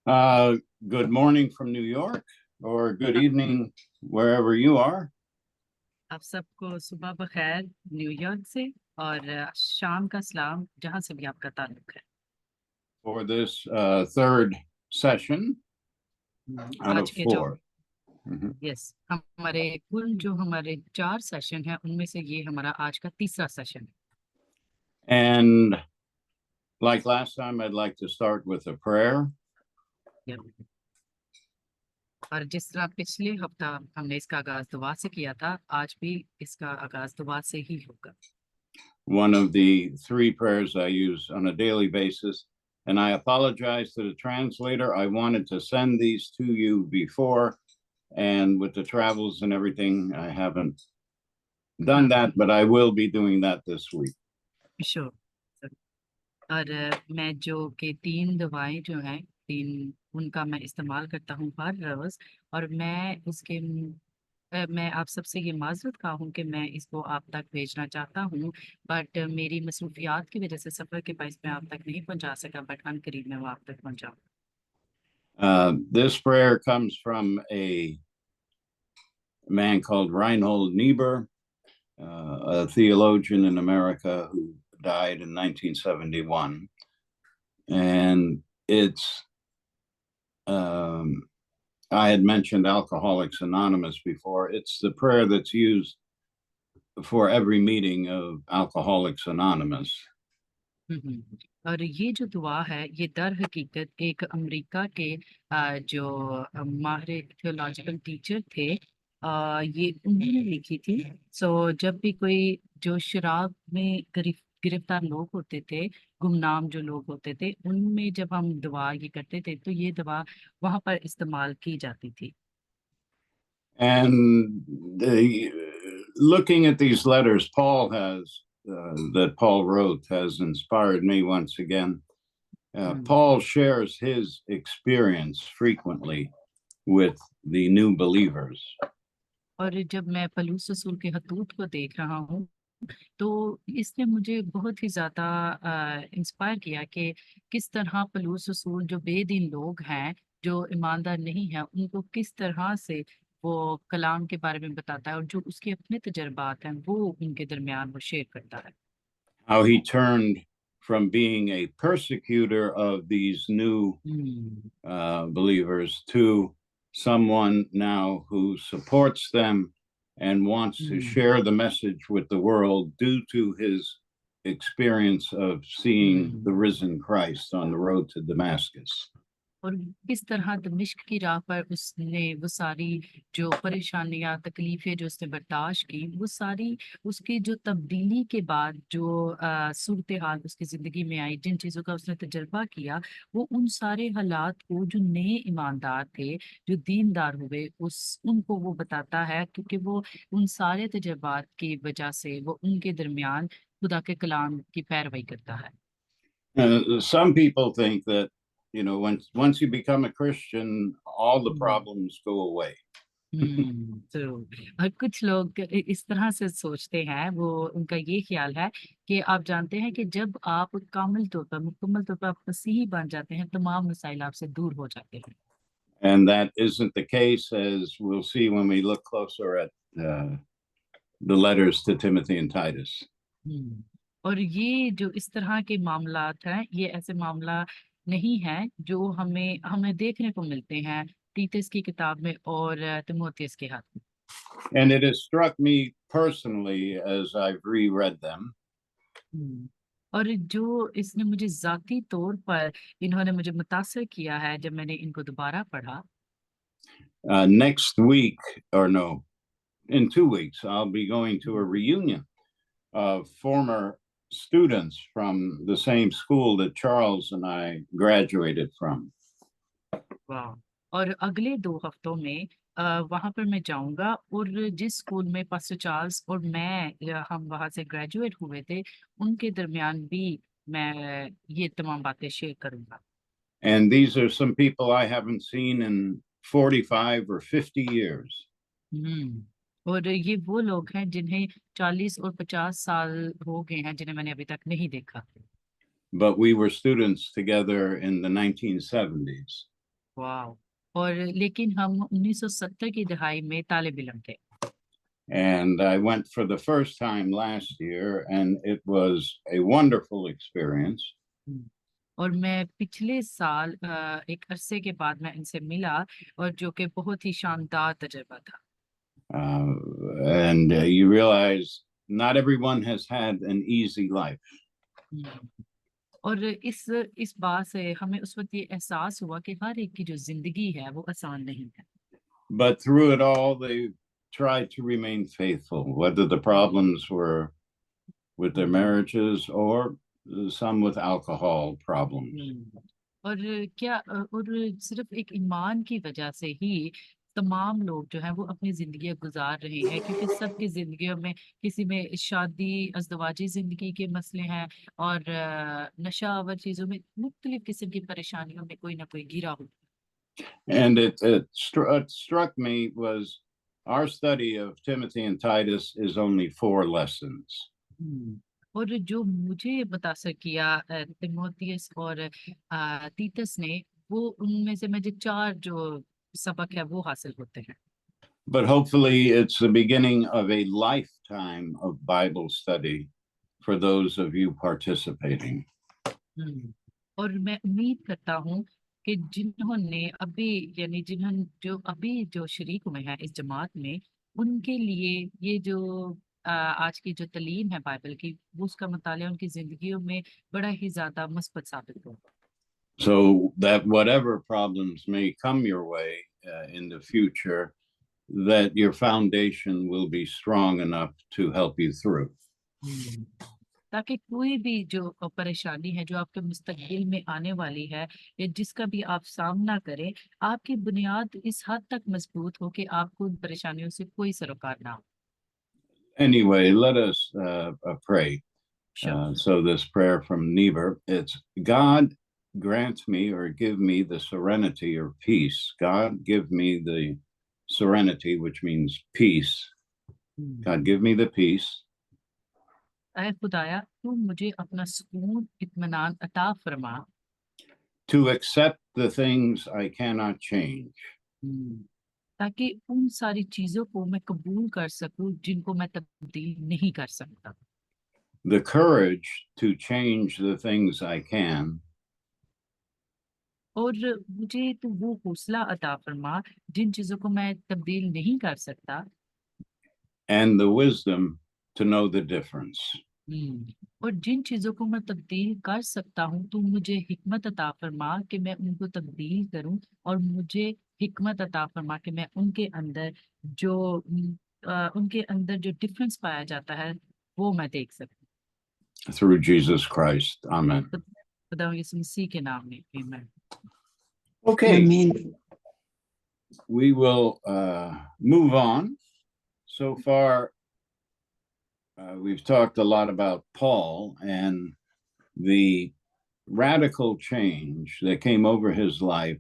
Uh, Good morning from New York, or good आप evening wherever you are, आप सबको सुबह बखैर न्यूयॉर्क से और शाम का सलाम जहां से भी आपका ताल्लुक है। for this third session out आज of के जो four. Mhm. यस हमारे कुल जो हमारे 4 सेशन हैं उनमें से ये हमारा आज का तीसरा session And like last time, I'd like to start with a prayer. है। और जिस तरह पिछले हफ्ता हमने इसका आगाज दुआ से किया था, आज भी इसका आगाज दुआ से ही होगा। One of the three prayers I use on a daily basis. And I apologize to the translator. I wanted to send these to you before, and with the travels and everything, I haven't done हाँ, that, but I will be doing that this week. Sure. और मैं जो कि 3 दवाएं जो हैं, उनका मैं इस्तेमाल करता हूँ हर रोज। और मैं आप सबसे ये माजरत खा हूँ कि मैं इसको आप तक भेजना चाहता हूँ, बट मेरी मसरूफियात की वजह से सफ़र के बायस मैं आप तक नहीं पहुँचा सका, बट अनकरीब मैं वो आप तक पहुँचाऊँ। This prayer comes from a man called Reinhold Niebuhr, a theologian in America who died in 1971. And I had mentioned Alcoholics Anonymous before. It's the prayer that's used for every meeting of Alcoholics Anonymous. और ये जो दुआ है, ये दर हकीकत एक America के जो माहिर थियोलॉजिकल टीचर थे, ये उन्होंने लिखी थी। सो जब भी कोई जो शराब में गिरफ्तार लोग होते थे, गुमनाम जो लोग होते थे, उनमें जब हम दुआ ये करते थे तो ये दुआ वहां पर इस्तेमाल की जाती थी। And looking at these letters that Paul wrote has inspired me once again. Paul shares his experience frequently with the new believers. और जब मैं पलूस रसूल के हतूत को देख रहा हूँ, तो इसने मुझे बहुत ही ज्यादा इंस्पायर किया कि किस तरह पलूस रसूल जो बेदीन लोग हैं, जो ईमानदार नहीं है, उनको किस तरह से वो कलाम के बारे में बताता है और जो उसके अपने तजर्बात हैं वो उनके दरमियान वो शेयर करता है। How he turned from being a persecutor of these new believers to someone now who supports them and wants to share the message with the world due to his experience of seeing the risen Christ on the road to Damascus. और किस तरह दमिश्क की राह पर उसने वो सारी जो परेशानियां तकलीफें जो उसने बर्दाश्त की, वो सारी उसकी जो तब्दीली के बाद जो सूरत हाल उसकी जिंदगी में आई, जिन चीजों का उसने तजर्बा किया, वो उन सारे हालात को जो नए ईमानदार थे, जो दीनदार हुए, उस उनको वो बताता है, क्योंकि वो उन सारे तजर्बात की वजह से वो उनके दरमियान खुदा के कलाम की पैरवी करता है। Some people think that, once you become a Christian, all the problems go away. और कुछ लोग इस तरह से सोचते हैं, वो उनका ये ख्याल है कि आप जानते हैं कि जब आप कामिल तौर पर मुकम्मल तौर पर आप मसीही बन जाते हैं, तमाम मसाइल आपसे दूर हो जाते हैं। And that isn't the case, as we'll see when we look closer at the letters to Timothy and Titus. और ये जो इस तरह के मामलात हैं, ये ऐसे मामला नहीं है जो हमें हमें देखने को मिलते हैं तीतस की किताब में और तिमोथियस के हाथ में। And it has struck me personally as I've reread them. और जो इसने मुझे जाती तौर पर इन्होंने मुझे मुतासर किया है जब मैंने इनको दोबारा पढ़ा। Next week, or no, in 2 weeks, I'll be going to a reunion of former students from the same school that Charles and I graduated from. वाह। और अगले 2 हफ्तों में वहां पर मैं जाऊंगा, और जिस स्कूल में पास्टर चार्ल्स और मैं हम वहां से ग्रेजुएट हुए थे, उनके दरमियान भी मैं ये तमाम बातें शेयर करूंगा। And these are some people I haven't seen in 45 or 50 years. और ये वो लोग हैं जिन्हें 40 और 50 साल हो गए हैं, जिन्हें मैंने अभी तक नहीं देखा। But we were students together in the 1970s. वाह। और लेकिन हम 1970 की दहाई में तालिब इल्म थे। And I went for the first time last year, and it was a wonderful experience. हम्म। और मैं पिछले साल एक अरसे के बाद मैं इनसे मिला, और जो कि बहुत ही शानदार तजुर्बा था। And you realize not everyone has had an easy life. हम्म। और इस बात से हमें उस वक्त ये एहसास हुआ कि हर एक की जो जिंदगी है वो आसान नहीं है। But through it all, they tried to remain faithful, whether the problems were with their marriages or some with alcohol problems. और क्या और सिर्फ एक ईमान की वजह से ही तमाम लोग जो हैं वो अपनी जिंदगी गुजार रहे हैं, क्योंकि सबकी जिंदगियों में किसी में शादी अज़दवाजी जिंदगी के मसले हैं, और नशा आवर चीजों में मुख्तलिफ किस्म की परेशानियों में कोई ना कोई घिरा हो। And it struck me was our study of Timothy and Titus is only 4 lessons. हम्म। और जो मुझे मुतासर किया तिमोथियस और तीतस ने, वो उनमें से मुझे 4 जो सबक है वो हासिल होते हैं। But hopefully, it's the beginning of a lifetime of Bible study for those of you participating. और मैं उम्मीद करता हूँ कि जिन्होंने अभी यानी जिन्होंने जो अभी जो शरीक हुए हैं इस जमात में, उनके लिए ये जो आज की जो तालीम है बाइबल की, वो उसका मुताला उनकी जिंदगियों में बड़ा ही ज्यादा मुस्बत साबित होगा। So that whatever problems may come your way in the future, that your foundation will be strong enough to help you through. ताकि कोई भी जो परेशानी है जो आपके मुस्तकबिल में आने वाली है, या जिसका भी आप सामना करें, आपकी बुनियाद इस हद तक मजबूत हो कि आपको उन परेशानियों से कोई सरोकार ना हो। Anyway, let us pray. Sure. So this prayer from Niebuhr, it's God grant me or give me the serenity or peace. God give me the serenity, which means peace. God give me the peace ऐ खुदाया, तू मुझे अपना सुकून इत्मीनान अता फरमा, to accept the things I cannot change, ताकि उन सारी चीजों को मैं कबूल कर सकूं जिनको मैं तब्दील नहीं कर सकता, the courage to change the things I can, और मुझे तू वो हौसला अता फरमा जिन चीजों को मैं तब्दील नहीं कर सकता, and the wisdom to know the difference. और जिन चीजों को मैं तब्दील कर सकता हूँ, तू मुझे हिकमत अता फरमा कि मैं उनको तब्दील करूं, और मुझे हिकमत अता फरमा कि मैं उनके अंदर जो उनके अंदर जो डिफरेंस पाया जाता है वो मैं देख सकूं। Through Jesus Christ. Amen. खुदा यीशु मसीह के नाम में, आमीन। Okay, Amen. we will move on. So far, we've talked a lot about Paul and the radical change that came over his life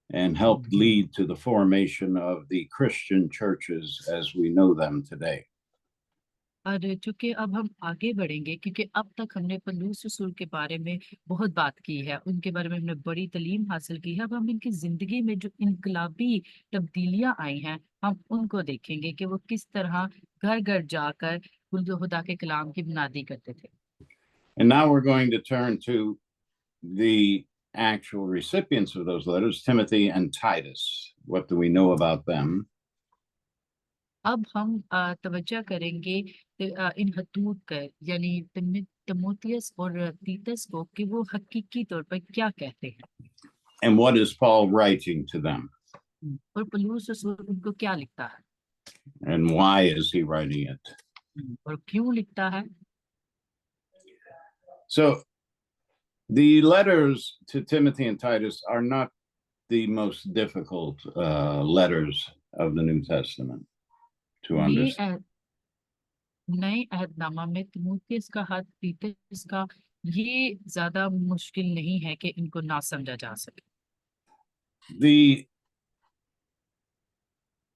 and helped lead to the formation of the Christian churches as we know them today. और चूंकि अब हम आगे बढ़ेंगे, क्योंकि अब तक हमने पौलुस रसूल के बारे में बहुत बात की है, उनके बारे में हमने बड़ी तालीम हासिल की है। अब हम इनकी जिंदगी में जो इनकलाबी तब्दीलियां आई हैं, हम उनको देखेंगे कि वो किस तरह घर घर जाकर खुदा के कलाम की बुनियादी करते थे। And now we're going to turn to the actual recipients of those letters, Timothy and Titus. What do we know about them? अब हम तवज्जो करेंगे इन हतूत का, यानी तिमोथियस और तीतस को, कि वो हकीकी तौर पर क्या कहते हैं, And what is Paul writing to them? और पौलुस रसूल उनको क्या लिखता है, And why is he writing it? और क्यों लिखता है। So the letters to Timothy and Titus are not the most difficult letters of the New Testament to understand. नए अहदनामा में तिमोथियस का हाथ तीतस का, ये ज्यादा मुश्किल नहीं है कि इनको ना समझा जा सके। The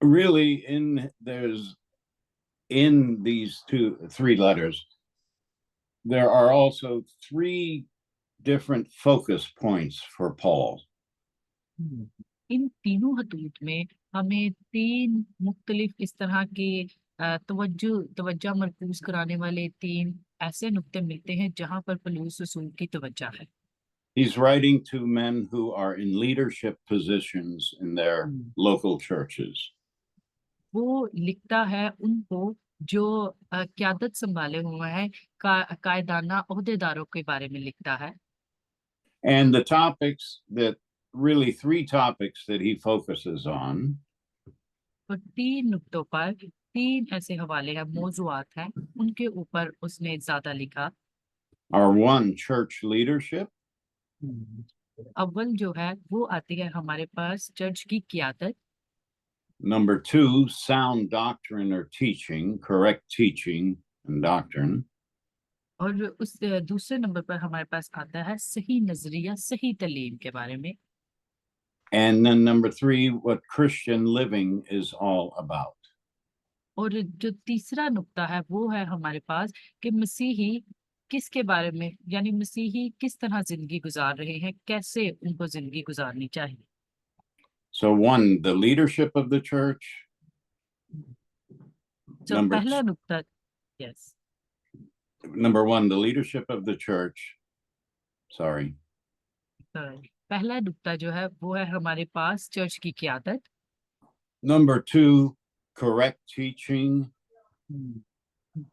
really in these 3 letters, there are also 3 different focus points for Paul. इन तीनों हदूद में हमें तीन मुख्तलिफ इस तरह के तवज्जो मरकूज कराने वाले तीन ऐसे नुक्ते मिलते हैं जहां पर पौलुस रसूल की तवज्जो है। He's writing to men who are in leadership positions in their local churches. वो लिखता है उनको जो क़यादत संभाले हुए हैं, कायदाना ओहदेदारों के बारे में लिखता है। And the topics that really three topics that he focuses on और तीन नुक्तों पर तीन ऐसे हवाले हैं, मौज़ूआत हैं, उनके ऊपर उसने ज़्यादा लिखा। are one, church leadership, अव्वल जो है वो आती है हमारे पास चर्च की क़यादत, number two, sound doctrine or teaching, correct teaching and doctrine, और उस दूसरे नंबर पर हमारे पास आता है सही नज़रिया, सही तालीम के बारे में, and then number three, what Christian living is all about. और जो तीसरा नुक्ता है वो है हमारे पास कि मसीही किसके बारे में, यानी मसीही किस तरह ज़िंदगी गुज़ार रहे हैं, कैसे उनको ज़िंदगी गुज़ारनी चाहिए। So one, the leadership of the church. तो Number पहला नुक्ता, yes, number one, the leadership of the church. Sorry. पहला नुक्ता जो है वो है हमारे पास चर्च की क़यादत, Number two, correct teaching.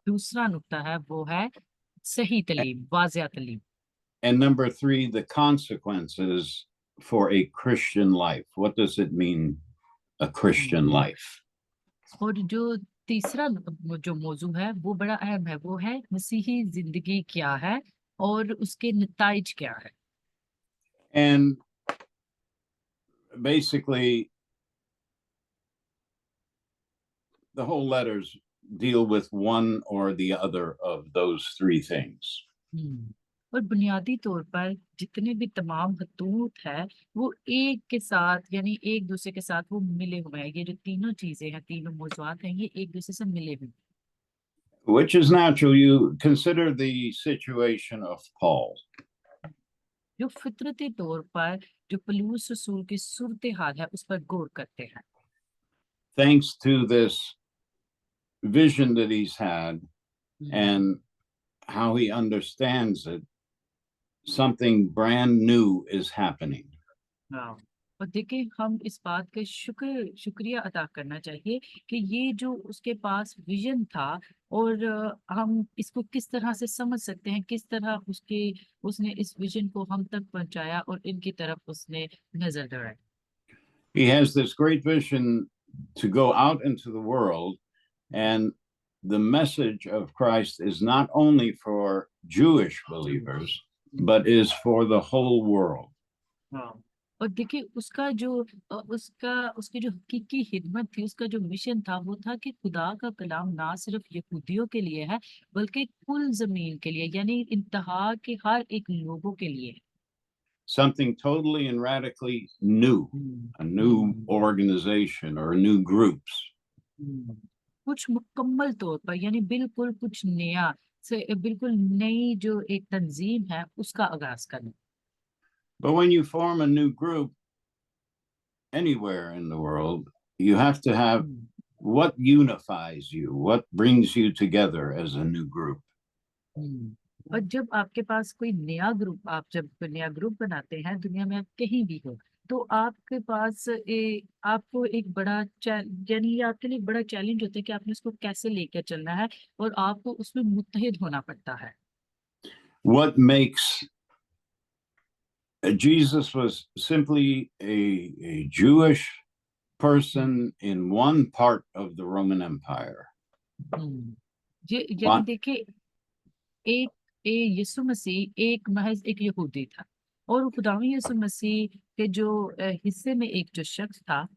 दूसरा नुक्ता है वो है सही तालीम, वाज़िया तालीम, And number three, the consequences for a Christian life. What does it mean, a Christian life? और जो तीसरा जो मौजू है वो बड़ा अहम है, वो है मसीही जिंदगी क्या है और उसके नताइज क्या है। And basically, the whole letters deal with one or the other of those three things. और बुनियादी तौर पर जितने भी तमाम खतूत है वो एक के साथ, यानी एक दूसरे के साथ वो मिले हुए हैं। ये जो तीनों चीजें हैं, तीनों मौजूआत हैं, ये एक दूसरे से मिले हुए हैं। Which is natural. You consider the situation of Paul. जो फितरती तौर पर जो पौलुस रसूल की सूरत हाल है उस पर गौर करते हैं। Thanks to this vision that he's had and how he understands it, something brand new is happening. हाँ, और देखिए हम इस बात का शुक्रिया अदा करना चाहिए कि ये जो उसके पास विजन था और हम इसको किस तरह से समझ सकते हैं, किस तरह उसने इस विजन को हम तक पहुंचाया और इनकी तरफ उसने नजर दौड़ाई। He has this great vision to go out into the world, and the message of Christ is not only for Jewish believers, but is for the whole world. हाँ, और देखिए उसका जो उसकी जो हकीकी हिदमत थी, उसका जो मिशन था वो था कि खुदा का कलाम ना सिर्फ यहूदियों के लिए है बल्कि कुल जमीन के लिए, यानी इंतहा के हर एक लोगों के लिए। Something totally and radically new, a new organization or new groups. कुछ मुकम्मल तौर पर, यानी बिल्कुल कुछ नया से बिल्कुल नई जो एक तंजीम है उसका आगाज करना। But when you form a new group anywhere in the world, you have to have what unifies you, what brings you together as a new group. और जब आपके पास कोई नया ग्रुप, आप जब कोई नया ग्रुप बनाते हैं दुनिया में, आप कहीं भी हो, तो आपके पास आपको एक बड़ा यानी आपके लिए एक बड़ा चैलेंज होता है कि आपने उसको कैसे लेकर चलना है और आपको उसमें मुत्तहिद होना पड़ता है। What makes Jesus was simply a Jewish person in one part of the Roman Empire. यानी देखिए एक यीशु मसीह एक महज एक यहूदी था और खुदावंद यीशु मसीह के जो हिस्से में एक जो शख्स था।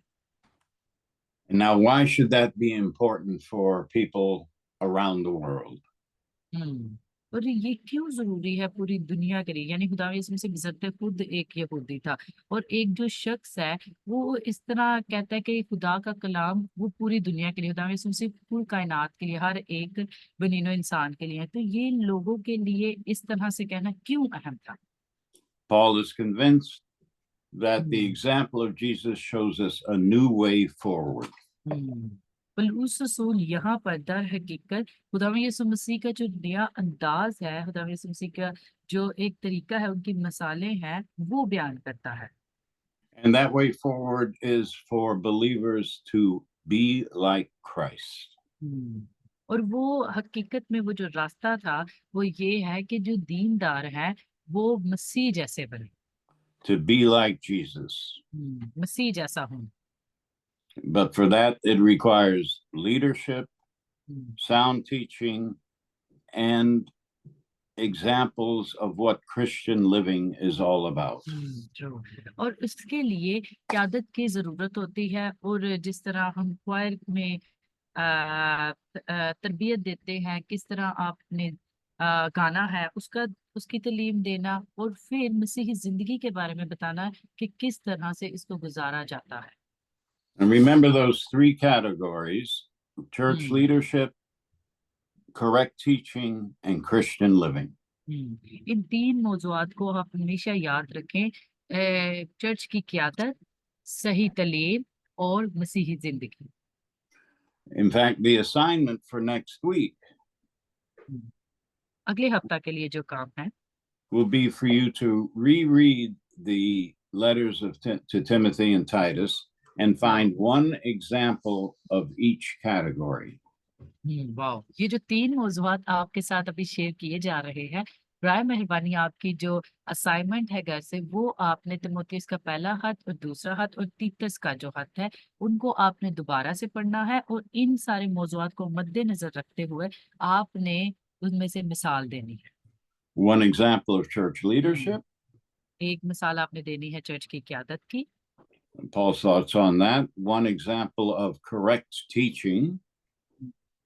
And now, why should that be important for people around the world? और ये क्यों जरूरी है पूरी दुनिया के लिए, यानी खुदावंद यीशु मसीह बेशक खुद एक यहूदी था और एक जो शख्स है वो इस तरह कहता है कि खुदा का कलाम वो पूरी दुनिया के लिए, खुदावंद यीशु मसीह पूरी कायनात के लिए, हर एक बनीनो इंसान के लिए है, तो ये लोगों के लिए इस तरह से कहना क्यों अहम था। Paul is convinced that the example of Jesus shows us a new way forward. पौलुस रसूल यहाँ पर दर हकीकत खुदावंद यीशु मसीह का जो नया अंदाज है, खुदावंद यीशु मसीह का जो एक तरीका है, उनकी मिसालें हैं, वो बयान करता है। And that way forward is for believers to be like Christ. और वो हकीकत में वो जो रास्ता था वो ये है कि जो दीनदार हैं वो मसीह जैसे बने, To be like Jesus. मसीह जैसा हों। But for that, it requires leadership, sound teaching, and examples of what Christian living is all about. और इसके लिए क़यादत की जरूरत होती है, और जिस तरह हम ख्वार में तरबियत देते हैं, किस तरह आपने गाना है उसकी तालीम देना, और फिर मसीही जिंदगी के बारे में बताना कि किस तरह से इसको गुजारा जाता है। And remember those three categories: church leadership, correct teaching, and Christian living. इन तीन मौजूआत को आप हमेशा याद रखें, चर्च की क़यादत, सही तालीम और मसीही जिंदगी। In fact, the assignment for next week अगले हफ्ता के लिए जो काम है will be for you to reread the letters to Timothy and Titus and find one example of each category. वाह, ये जो तीन मौजूआत आपके साथ अभी शेयर किए जा रहे हैं, राय मेहरबानी आपकी जो असाइनमेंट है घर से, वो आपने तिमोथियस का पहला खत और दूसरा खत और तीतस का जो खत है उनको आपने दोबारा से पढ़ना है, और इन सारे मौजूआत को मद्देनजर रखते हुए आपने उनमें से मिसाल देनी है। One example of church leadership. एक मिसाल आपने देनी है चर्च की क़यादत की। Paul's thoughts on that. One example of correct teaching.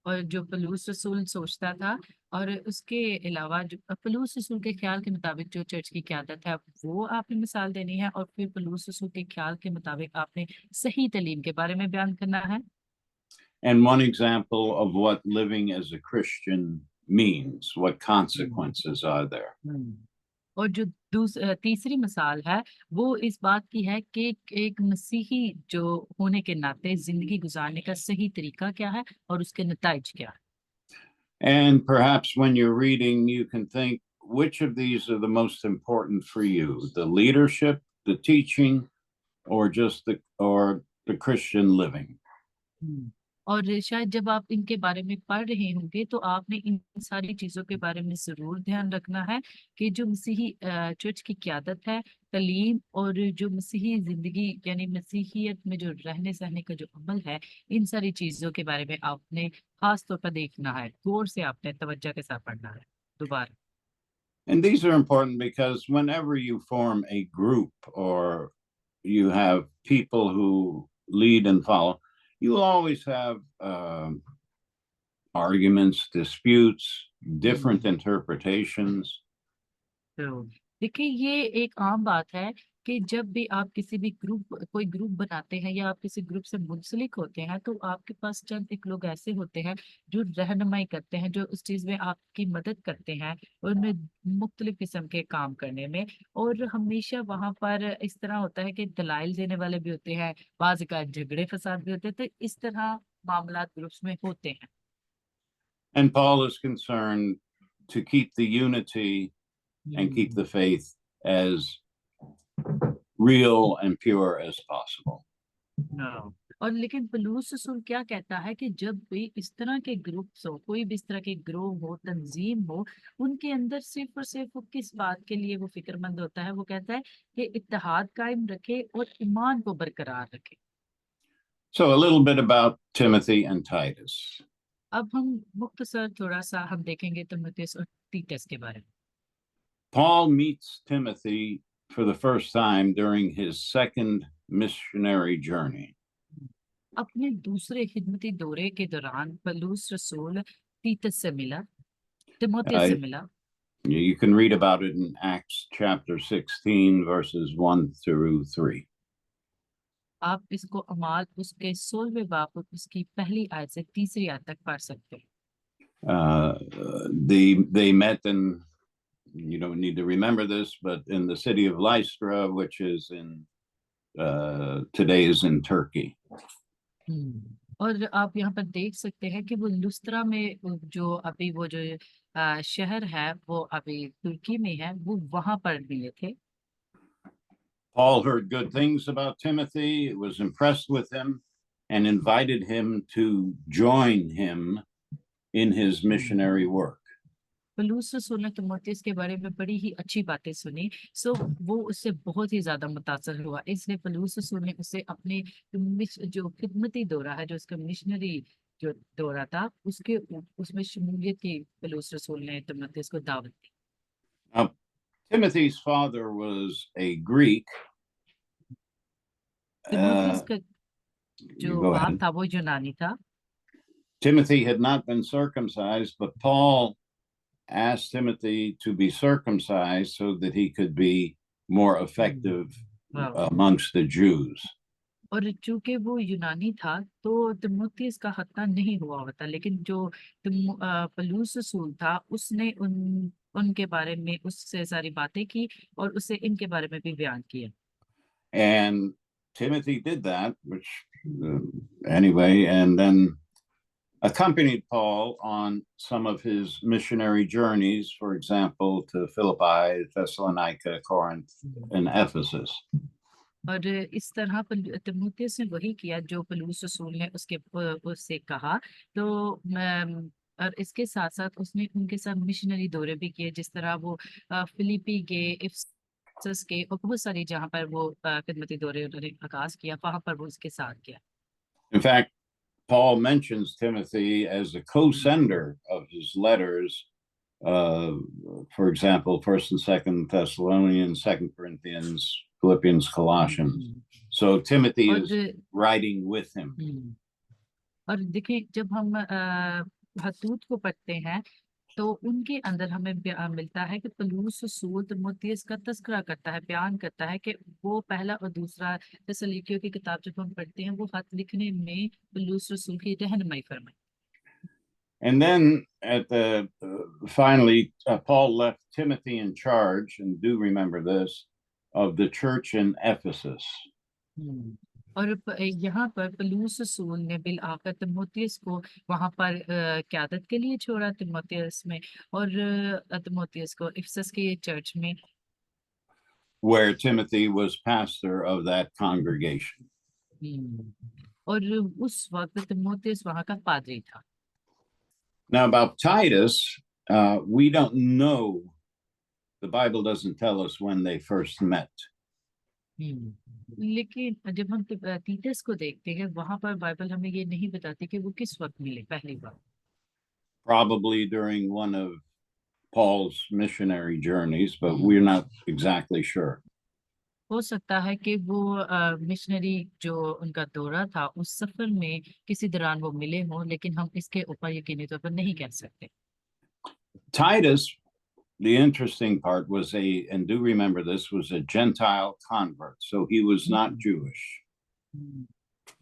और जो पौलुस रसूल सोचता था, और उसके अलावा जो पौलुस रसूल के ख्याल के मुताबिक जो चर्च की क़यादत है वो आपने मिसाल देनी है, और फिर पौलुस रसूल के ख्याल के मुताबिक आपने सही तालीम के बारे में बयान करना है। And one example of what living as a Christian means, what consequences are there. और जो तीसरी मिसाल है वो इस बात की है कि एक मसीही जो होने के नाते जिंदगी गुजारने का सही तरीका क्या है और उसके नताइज क्या है। And perhaps when you're reading, you can think, which of these are the most important for you? The leadership, the teaching, or just the Christian living? और शायद जब आप इनके बारे में पढ़ रहे होंगे तो आपने इन सारी चीजों के बारे में जरूर ध्यान रखना है कि जो मसीही चर्च की क़यादत है, तालीम, और जो मसीही जिंदगी यानी मसीहियत में जो रहने सहने का जो अमल है, इन सारी चीजों के बारे में आपने खास तौर पर देखना है, गौर से आपने तवज्जो के साथ पढ़ना है दोबारा। And these are important because whenever you form a group or you have people who lead and follow, you will always have arguments, disputes, different interpretations. तो देखिए ये एक आम बात है कि जब भी आप कोई ग्रुप बनाते हैं या आप किसी ग्रुप से मुंसलिक होते हैं, तो आपके पास चंद एक लोग ऐसे होते हैं जो रहनुमाई करते हैं, जो उस चीज में आपकी मदद करते हैं उनमें मुख्तलिफ किस्म के काम करने में, और हमेशा वहां पर इस तरह होता है कि दलाइल देने वाले भी होते हैं, बाज़ औक़ात झगड़े फसाद भी होते हैं, तो इस तरह मामला ग्रुप्स में होते हैं। And Paul is concerned to keep the unity and keep the faith as real and pure as possible. और लेकिन पौलुस रसूल क्या कहता है कि जब भी इस तरह के ग्रुप्स हो, कोई भी इस तरह के ग्रोह हो, तंजीम हो, उनके अंदर सिर्फ और सिर्फ वो किस बात के लिए वो फिक्रमंद होता है, वो कहता है कि इत्तेहाद कायम रखे और ईमान को बरकरार रखे। So a little bit about Timothy and Titus. अब हम मुख्तसर थोड़ा सा हम देखेंगे तीमुथियुस और तीतस के बारे में। Paul meets Timothy for the first time during his second missionary journey. अपने दूसरे खिदमती दौरे के दौरान पौलुस रसूल तीतस से मिला, तीमुथियुस से मिला। You can read about it in Acts chapter 16 verses 1 through 3. आप इसको अमाल उसके 16वें बाब उसकी पहली आयत से तीसरी आयत तक पढ़ सकते हैं। They met in, you don't need to remember this, but in the city of Lystra, which is in today is in Turkey. और आप यहाँ पर देख सकते हैं कि वो लुस्त्रा में जो अभी वो जो शहर है वो अभी तुर्की में है, वो वहां पर मिले थे। Paul heard good things about Timothy, was impressed with him, and invited him to join him in his missionary work. पौलुस रसूल ने तीमुथियुस के बारे में बड़ी ही अच्छी बातें सुनी, सो वो उससे बहुत ही ज्यादा मुतासर हुआ, इसलिए पौलुस रसूल ने उसे अपने जो खिदमती दौरा है, जो उसका मिशनरी जो दौरा था, उसमें शमूलियत की पौलुस रसूल ने तीमुथियुस को दावत दी। Now, Timothy's father was a Greek. तीमुथियुस का You जो go बाप ahead. था वो यूनानी था। Timothy had not been circumcised, but Paul asked Timothy to be circumcised so that he could be more effective वाह। amongst the Jews. और चूंकि वो यूनानी था तो तीमुथियुस का खतना नहीं हुआ होता, लेकिन जो पौलुस रसूल था उसने उनके बारे में उससे सारी बातें की और उससे इनके बारे में भी बयान किया। And Timothy did that, which anyway, and then accompanied Paul on some of his missionary journeys, for example, to Philippi, Thessalonica, Corinth, and Ephesus. और इस तरह तीमुथियुस ने वही किया जो पौलुस रसूल ने उससे कहा। तो और इसके साथ साथ उसने उनके साथ मिशनरी दौरे भी किए, जिस तरह वो फिलिपी गए, इफिसस के, और बहुत सारी जहाँ पर वो खिदमती दौरे उन्होंने आगाज किया, वहां पर वो उसके साथ किया। In fact, Paul mentions Timothy as a co-sender of his letters. For example, First and Second Thessalonians, Second Corinthians, Philippians, Colossians. So Timothy is writing with him. और देखिए, जब हम हतूत को पढ़ते हैं तो उनके अंदर हमें मिलता है कि पौलुस रसूल तीमुथियुस का तस्करा करता है, बयान करता है कि वो पहला और दूसरा थिस्सलुनीकियों की किताब जब हम पढ़ते हैं, वो खत लिखने में पौलुस रसूल की रहनुमाई फरमाई। And then finally, Paul left Timothy in charge, and do remember this, of the church in Ephesus. और यहाँ पर पौलुस रसूल ने बिल आकर तीमुथियुस को वहां पर क़यादत के लिए छोड़ा, तीमुथियुस में, और तीमुथियुस को इफिसस के चर्च में, where Timothy was pastor of that congregation. और उस वक्त तीमुथियुस वहां का पादरी था। Now, about Titus, we don't know. The Bible doesn't tell us when they first met. लेकिन जब हम तीतस को देखते हैं, वहां पर बाइबल हमें ये नहीं बताती कि वो किस वक्त मिले पहली बार। Probably during one of Paul's missionary journeys, but we're not exactly sure. हो सकता है कि वो मिशनरी जो उनका दौरा था उस सफर में किसी दौरान वो मिले हों, लेकिन हम इसके ऊपर यकीनी तौर पर नहीं कह सकते। Titus, the interesting part was and do remember this, was a Gentile convert, so he was not Jewish.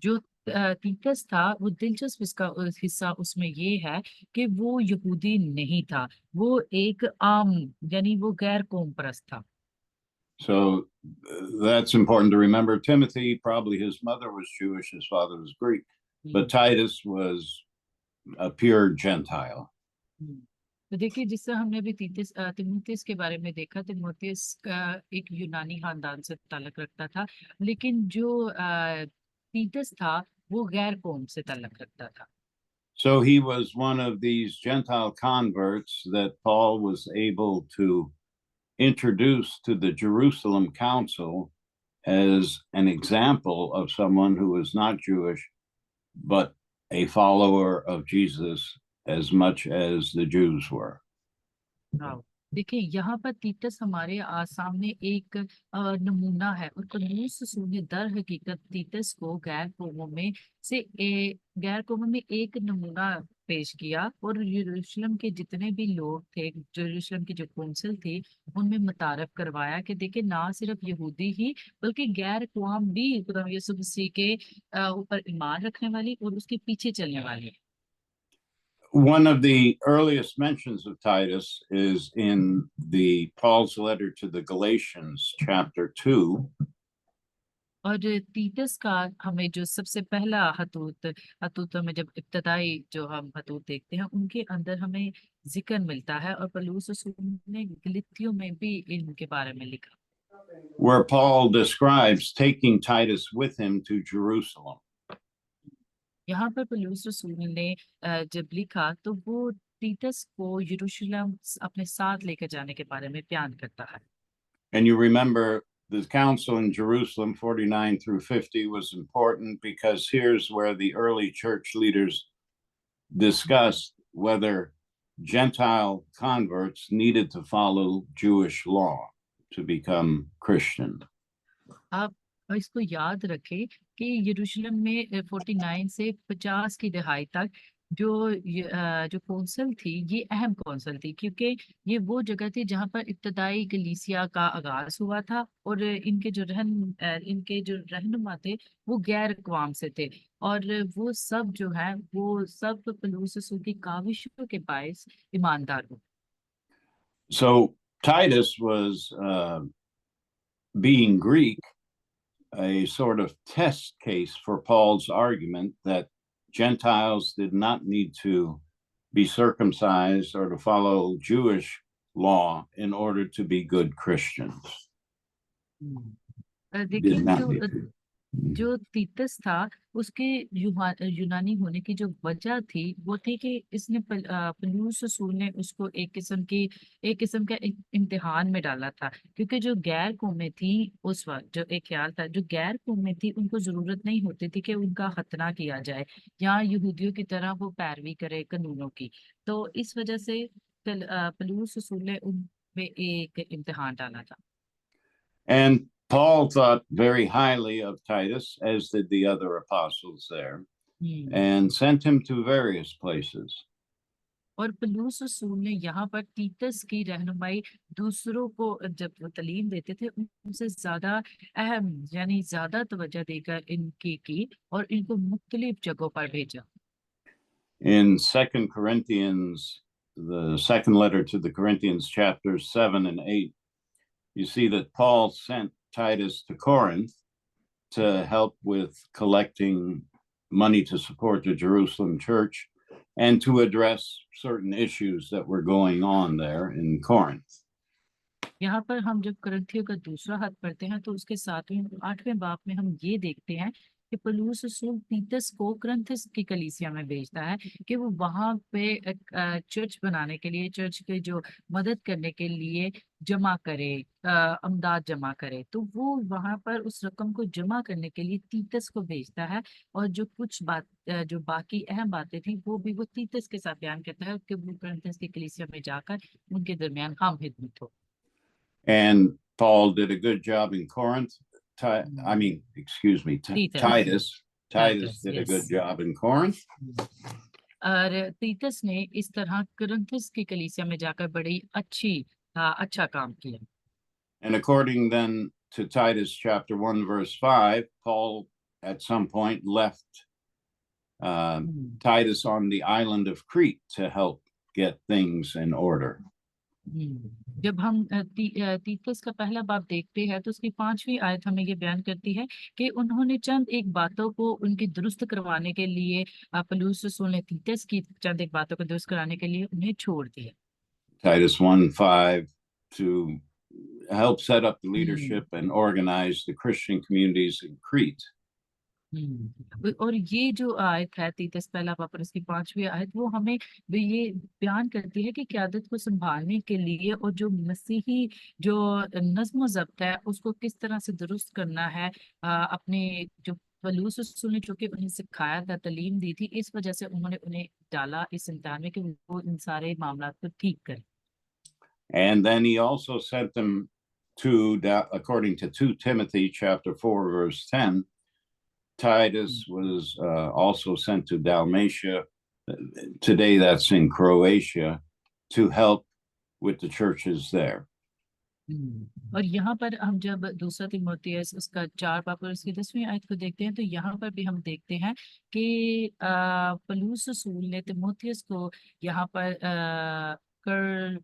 जो तीतस था, वो दिलचस्प इसका हिस्सा उसमें ये है कि वो यहूदी नहीं था, वो एक आम यानी वो गैर कौम परस्त था। So that's important to remember. Timothy, probably his mother was Jewish, his father was Greek, but Titus was a pure Gentile. तो देखिए, जिससे हमने भी तीमुथियुस के बारे में देखा, तीमुथियुस का एक यूनानी खानदान से ताल्लुक रखता था, लेकिन जो तीतस था वो गैर कौम से ताल्लुक रखता था। So he was one of these Gentile converts that Paul was able to introduce to the Jerusalem Council as an example of someone who was not Jewish, but a follower of Jesus as much as the Jews were. देखिए, यहाँ पर तीतस हमारे सामने एक नमूना है, और पौलुस रसूल ने दर हकीकत तीतस को गैर कौमों में एक नमूना पेश किया, और यरूशलेम के जितने भी लोग थे, यरूशलेम की जो कौंसिल थी, उनमें मुतारफ करवाया कि देखिए, ना सिर्फ यहूदी ही बल्कि गैर कौम भी खुदा यीशु मसीह के ऊपर ईमान रखने वाली और उसके पीछे चलने वाली। One of the earliest mentions of Titus is in Paul's letter to the Galatians, chapter 2. और तीतस का हमें जो सबसे पहला हतूतों में जब इब्तदाई जो हम हतूत देखते हैं उनके अंदर हमें जिक्र मिलता है, और पौलुस रसूल ने गलातियों में भी इनके बारे में लिखा, where Paul describes taking Titus with him to Jerusalem. यहाँ पर पौलुस रसूल ने जब लिखा तो वो तीतस को यरूशलेम अपने साथ लेकर जाने के बारे में बयान करता है। And you remember the council in Jerusalem 49 through 50 was important because here's where the early church leaders discussed whether Gentile converts needed to follow Jewish law to become Christian. आप इसको याद रखें कि यरूशलेम में 49 से 50 की दहाई तक जो कौंसल थी, ये अहम कौंसल थी, क्योंकि ये वो जगह थी जहाँ पर इब्तदाई कलीसिया का आगाज हुआ था, और इनके जो रहनुमा थे वो गैर अक़वाम से थे, और वो सब जो है वो सब पौलुस रसूल की काविशों के बायस ईमानदार हुए। So Titus was being Greek, a sort of test case for Paul's argument that Gentiles did not need to be circumcised or to follow Jewish law in order to be good Christians. देखिए Did not need to. जो तीतस था उसके यूनानी होने की जो वजह थी वो थी कि इसने पौलुस रसूल ने उसको एक किस्म का इम्तिहान में डाला था, क्योंकि जो गैर कौमें थी उस वक्त जो एक ख्याल था, जो गैर कौमें थी उनको जरूरत नहीं होती थी कि उनका खतना किया जाए या यहूदियों की तरह वो पैरवी करे कानूनों की, तो इस वजह से पौलुस रसूल ने उन पे एक इम्तिहान डाला था। And Paul thought very highly of Titus, as did the other apostles there, and sent him to various places. और पौलुस रसूल ने यहाँ पर तीतस की रहनुमाई दूसरों को जब वो तालीम देते थे उनसे ज्यादा अहम यानी ज्यादा तवज्जो देकर इनकी की और इनको मुख्तलिफ जगहों पर भेजा। In 2 Corinthians, the second letter to the Corinthians, chapters 7 and 8, you see that Paul sent Titus to Corinth to help with collecting money to support the Jerusalem church and to address certain issues that were going on there in Corinth. यहाँ पर हम जब करंथियों का दूसरा हाथ पढ़ते हैं तो उसके 7वें 8वें बाब में हम ये देखते हैं कि पौलुस रसूल तीतस को करंथस की कलीसिया में भेजता है कि वो वहां पे एक चर्च बनाने के लिए, चर्च के जो मदद करने के लिए जमा करे, अमदाद जमा करे, तो वो वहां पर उस रकम को जमा करने के लिए तीतस को भेजता है, और जो कुछ जो बाकी अहम बातें थी वो भी वो तीतस के साथ बयान करता है कि वो करंथस की कलीसिया में जाकर उनके दरमियान हम हिदमत हो। And Paul did a good job in Corinth. Excuse me, Titus. Titus did a good yes. job in Corinth. और तीतस ने इस तरह कुरिन्थस की कलीसिया में जाकर बड़ी अच्छा काम किया। And according then to Titus chapter 1 verse 5, Paul at some point left Titus on the island of Crete to help get things in order. जब हम तीतस का पहला बाब देखते हैं तो उसकी 5वीं आयत हमें ये बयान करती है कि उन्होंने चंद एक बातों को उनकी दुरुस्त करवाने के लिए पौलुस रसूल ने तीतस की चंद एक बातों को दुरुस्त कराने के लिए उन्हें छोड़ दिया। Titus 1:5 to help set up the leadership and organize the Christian communities in Crete. और ये जो आयत है तीतस पहला बाब और इसकी 5वीं आयत वो हमें ये बयान करती है कि क़यादत को संभालने के लिए और जो मसीही जो नज्म ज़ब्त है उसको किस तरह से दुरुस्त करना है, अपने जो पौलुस रसूल ने जो कि उन्हें सिखाया था, तालीम दी थी, इस वजह से उन्होंने उन्हें डाला इस इम्तिहान में कि वो इन सारे मामला को ठीक करें। And then he also sent them according to 2 Timothy chapter 4 verse 10, Titus was also sent to Dalmatia. Today that's in Croatia, to help with the churches there. और यहाँ पर हम जब दूसरा तीमुथियुस उसका 4 बाब और उसकी 10वीं आयत को देखते हैं तो यहाँ पर भी हम देखते हैं कि पौलुस रसूल ने तीमुथियुस को यहाँ पर कर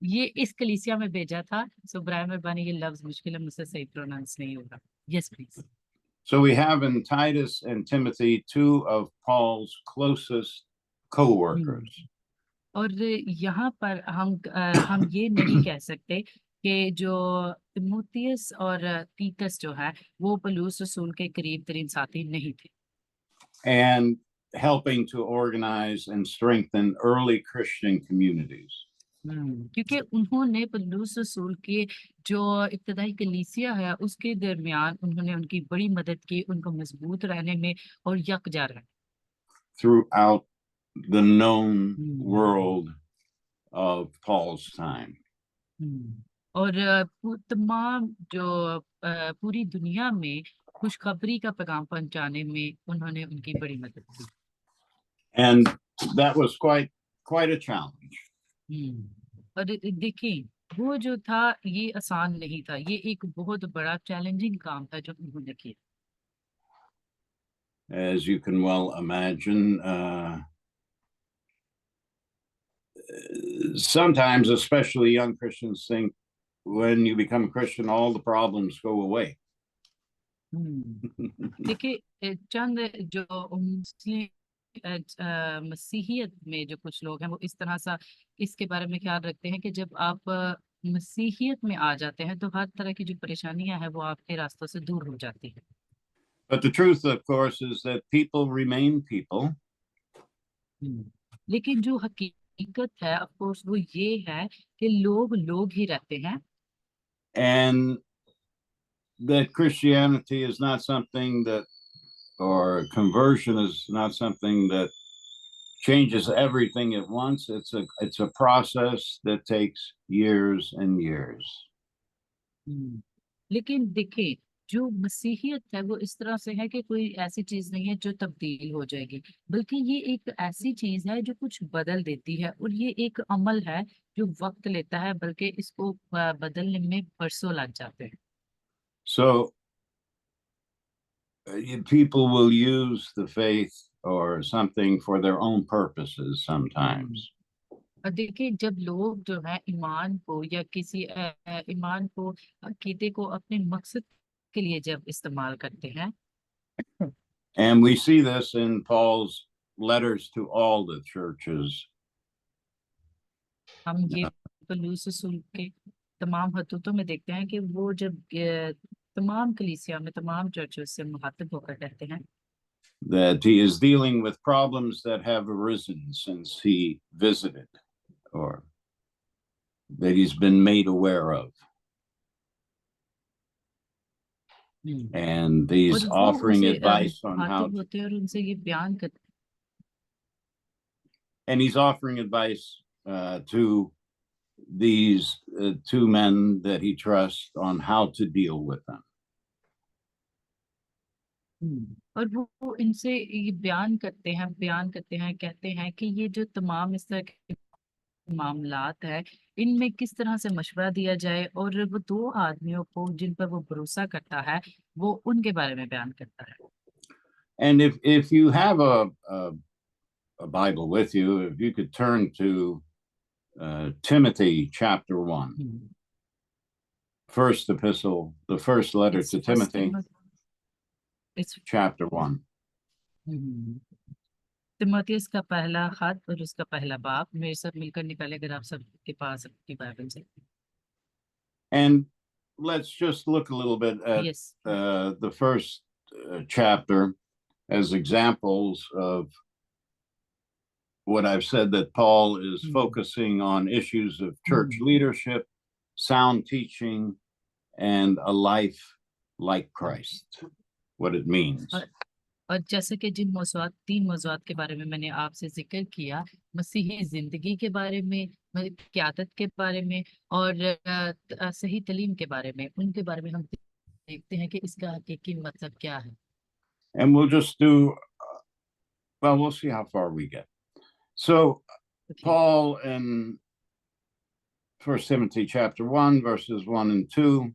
ये इस कलीसिया में भेजा था। सो ब्रायन मेहरबानी, ये लफ्ज मुश्किल है, मुझसे सही प्रोनाउंस नहीं होगा। Yes please. So we have in Titus and Timothy two of Paul's closest co-workers. और यहाँ पर हम ये नहीं कह सकते कि जो तिमुथियस और तीतस जो है वो पौलुस रसूल के करीब तरीन साथी नहीं थे। And helping to organize and strengthen early Christian communities. क्योंकि उन्होंने पौलुस रसूल के जो इब्तदाई कलीसिया है उसके दरमियान उन्होंने उनकी बड़ी मदद की, उनको मजबूत रहने में और यकजा रहने throughout the known Hmm. world of Paul's time. और तमाम जो पूरी दुनिया में खुशखबरी का पैगाम पहुंचाने में उन्होंने उनकी बड़ी मदद की। And that was quite a challenge. और देखिए वो जो था ये आसान नहीं था, ये एक बहुत बड़ा चैलेंजिंग काम था जो उन्होंने किया। As you can well imagine, sometimes, especially young Christians, think when you become a Christian, all the problems go away. देखिए चंद जो मुस्लिम मसीहियत में जो कुछ लोग हैं वो इस तरह सा इसके बारे में ख्याल रखते हैं कि जब आप मसीहियत में आ जाते हैं तो हर तरह की जो परेशानियां हैं वो आपके रास्तों से दूर हो जाती है। But the truth, of course, is that people remain people. लेकिन जो हकीकत है ऑफ कोर्स वो ये है कि लोग लोग ही रहते हैं। And that Christianity is not something that, or conversion is not something that changes everything at once. It's a process that takes years and years. लेकिन देखिए जो मसीहियत है वो इस तरह से है कि कोई ऐसी चीज नहीं है जो तब्दील हो जाएगी, बल्कि ये एक ऐसी चीज है जो कुछ बदल देती है, और ये एक अमल है जो वक्त लेता है, बल्कि इसको बदलने में बरसों लग जाते हैं। So people will use the faith or something for their own purposes sometimes. और देखिए जब लोग जो है ईमान को या किसी ईमान को अकीदे को अपने मकसद के लिए जब इस्तेमाल करते हैं, And we see this in Paul's letters to all the churches. हम ये पौलुस रसूल के तमाम खतूतों में देखते हैं कि वो जब तमाम कलीसिया में तमाम चर्चों से मुखातिब होकर कहते हैं That he is dealing with problems that have arisen since he visited, or that he's been made aware of. And he's और वो offering उनसे advice on how, मुखातिब होते हैं और उनसे ये बयान करते and he's offering advice to these two men that he trusts on how to deal with them. और वो इनसे ये बयान करते हैं कहते हैं कि ये जो तमाम इस तरह के मामलात है इनमें किस तरह से मशवरा दिया जाए, और वो दो आदमियों को जिन पर वो भरोसा करता है वो उनके बारे में बयान करता है। And if you have a Bible with you, if you could turn to Timothy chapter 1, first epistle, the first letter to Timothy, chapter 1. Timothy का पहला खत और उसका पहला बाब मेरे साथ मिलकर निकाले अगर आप सबके पास अपनी बाइबल से। And let's just look a little bit at Yes. The first chapter as examples of what I've said, that Paul is focusing on issues of church leadership, sound teaching, and a life like Christ, what it means. और जैसे कि जिन तीन मौज़ूआत के बारे में मैंने आपसे जिक्र किया, मसीही जिंदगी के बारे में, क़यादत के बारे में और सही तालीम के बारे में, उनके बारे में हम देखते हैं कि इसका हकीकी मतलब क्या है। And we'll just do, well, we'll see how far we get. So Paul in 1 Timothy chapter 1, verses 1 and 2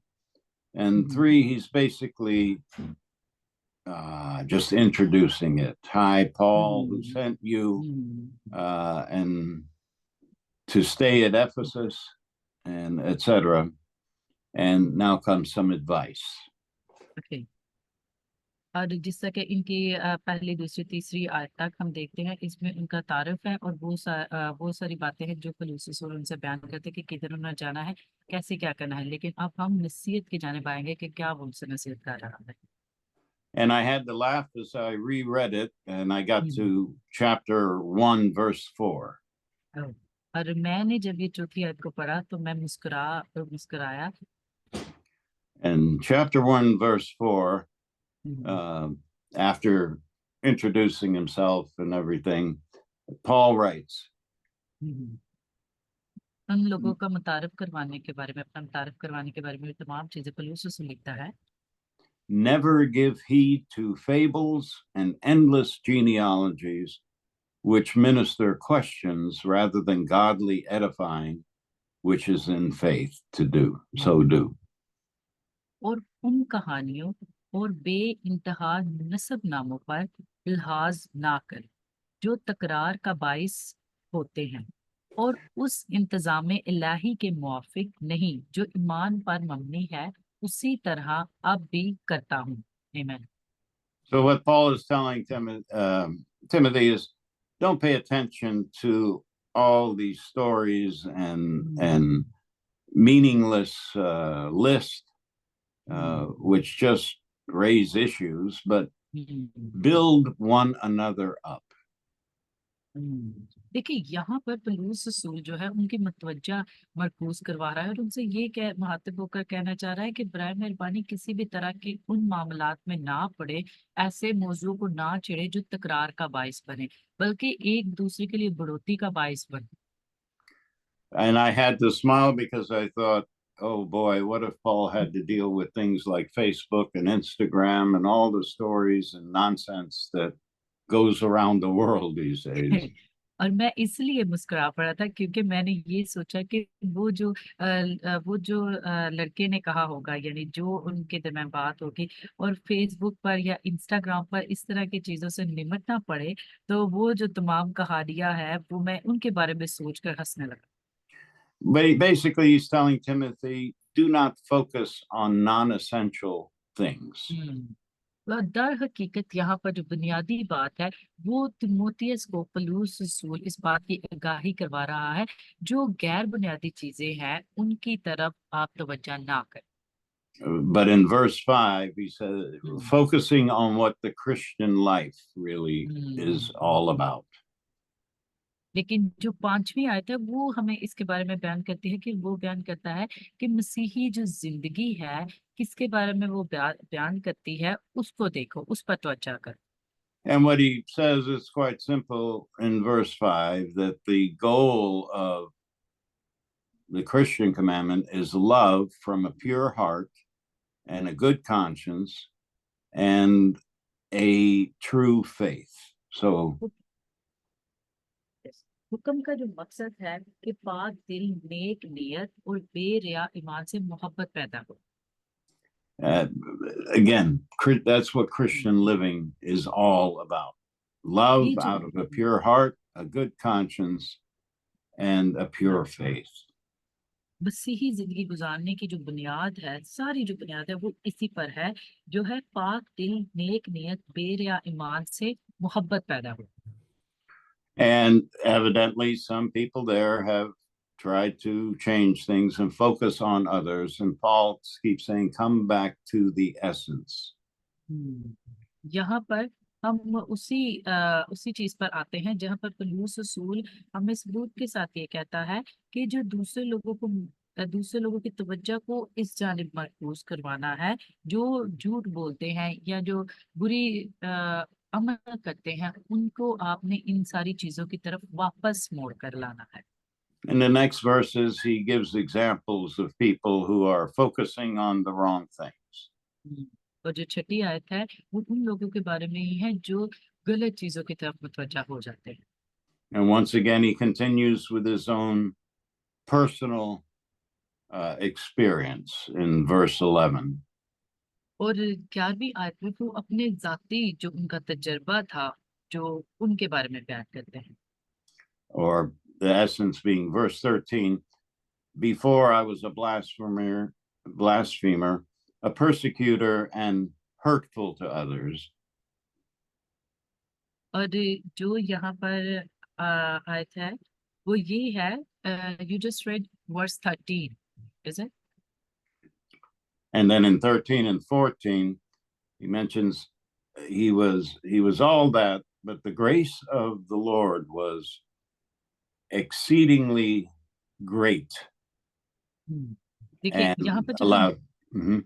and 3, he's basically just introducing it. Hi, Paul, who sent you and to stay at Ephesus. and etc. And now comes some advice. Okay. और जिस तरह के इनकी पहली दूसरी तीसरी आयत तक हम देखते हैं, इसमें उनका तारुफ है और वो सारी बातें हैं जो पौलुस रसूल उनसे बयान करते हैं कि किधर उन्हें जाना है, कैसे क्या करना है। लेकिन अब हम नसीहत की जानिब आएंगे कि क्या वो उनसे नसीहत कर रहा है। And I had to laugh as I reread it, and I got hmm. to chapter 1, verse 4. और मैंने जब ये चौथी आयत को पढ़ा तो मैं मुस्कुराया। And chapter 1, verse 4, hmm. after introducing himself and everything, Paul writes, हम्म। उन लोगों का मुतारफ करवाने के बारे में, अपना मुतारफ करवाने के बारे में तमाम चीजें पौलुस रसूल लिखता है। never give heed to fables and endless genealogies, which minister questions rather than godly edifying, which is in faith to do. So do. और उन कहानियों और बे इंतहा नसब नामों पर इल्हाज ना कर जो तकरार का बाइस होते हैं, और उस इंतजाम इलाही के मुआफिक नहीं जो ईमान पर मबनी है, उसी तरह अब भी करता हूँ। आमीन। So what Paul is telling Timothy is, don't pay attention to all these stories and meaningless lists, which just raise issues, but build one another up. देखिए, यहाँ पर पौलुस रसूल जो है उनकी मतवज्जा मरकूज करवा रहा है और उनसे ये मुखातिब होकर कहना चाह रहा है कि बराए मेहरबानी किसी भी तरह के उन मामलात में ना पड़े, ऐसे मौजू को ना छिड़े जो तकरार का बाइस बने, बल्कि एक दूसरे के लिए बढ़ोतरी का बाइस बने। And I had to smile because I thought, oh boy, what if Paul had to deal with things like Facebook and Instagram and all the stories and nonsense that goes around the world these days. और मैं इसलिए मुस्कुरा पड़ा था क्योंकि मैंने ये सोचा कि वो जो लड़के ने कहा होगा, यानी जो उनके दरमियान बात होगी और फेसबुक पर या इंस्टाग्राम पर इस तरह की चीजों से निमटना पड़े, तो वो जो तमाम कहानियां है वो मैं उनके बारे में सोचकर हंसने लगा। But basically, he's telling Timothy, do not focus on non-essential things. दर हकीकत यहाँ पर जो बुनियादी बात है वो तिमोथियस को पौलुस रसूल इस बात की आगाही करवा रहा है, जो गैर बुनियादी चीजें हैं उनकी तरफ आप तवज्जो ना करें। But in verse 5, he says, focusing on what the Christian life really is all about. लेकिन जो पांचवी आयत है वो हमें इसके बारे में बयान करती है कि वो बयान करता है कि मसीही जो जिंदगी है किसके बारे में वो बयान करती है, उसको देखो, उस पर तवज्जो करो। And what he says is quite simple in verse 5, that the goal of the Christian commandment is love from a pure heart and a good conscience and a true faith. So हुक्म का जो मकसद है कि पाक दिल, नेक नियत और बेरिया ईमान से मोहब्बत पैदा हो। again, that's what Christian living is all about. Love out of a pure heart, a good conscience, and a pure faith. मसीही जिंदगी गुजारने की जो बुनियाद है, सारी जो बुनियाद है वो इसी पर है, जो है पाक दिल, नेक नियत, बेरिया ईमान से मोहब्बत पैदा हो। And evidently, some people there have tried to change things and focus on others. And Paul keeps saying, come back to the essence. यहाँ पर हम उसी चीज पर आते हैं जहाँ पर पौलुस रसूल हमें सबूत के साथ ये कहता है कि जो दूसरे लोगों की तवज्जो को इस जानिब मरकूज करवाना है, जो झूठ बोलते हैं या जो बुरी अमल करते हैं, उनको आपने इन सारी चीजों की तरफ वापस मोड़ कर लाना है। In the next verses, he gives examples of people who are focusing on the wrong things. और जो छठी आयत है वो उन लोगों के बारे में ही है जो गलत चीजों की तरफ मुतवज्जा हो जाते हैं। And once again, he continues with his own personal experience in verse 11. और 11वीं आयत में वो अपने जाती जो उनका तजर्बा था जो उनके बारे में बयान करते हैं। Or the essence being verse 13, before I was a blasphemer, a persecutor, and hurtful to others. और जो यहाँ पर आयत है वो ये है, you just read verse 13, is it? And then in 13 and 14, he mentions he was all that, but the grace of the Lord was exceedingly great देखिए and यहाँ पर जब हम allowed. Mhm.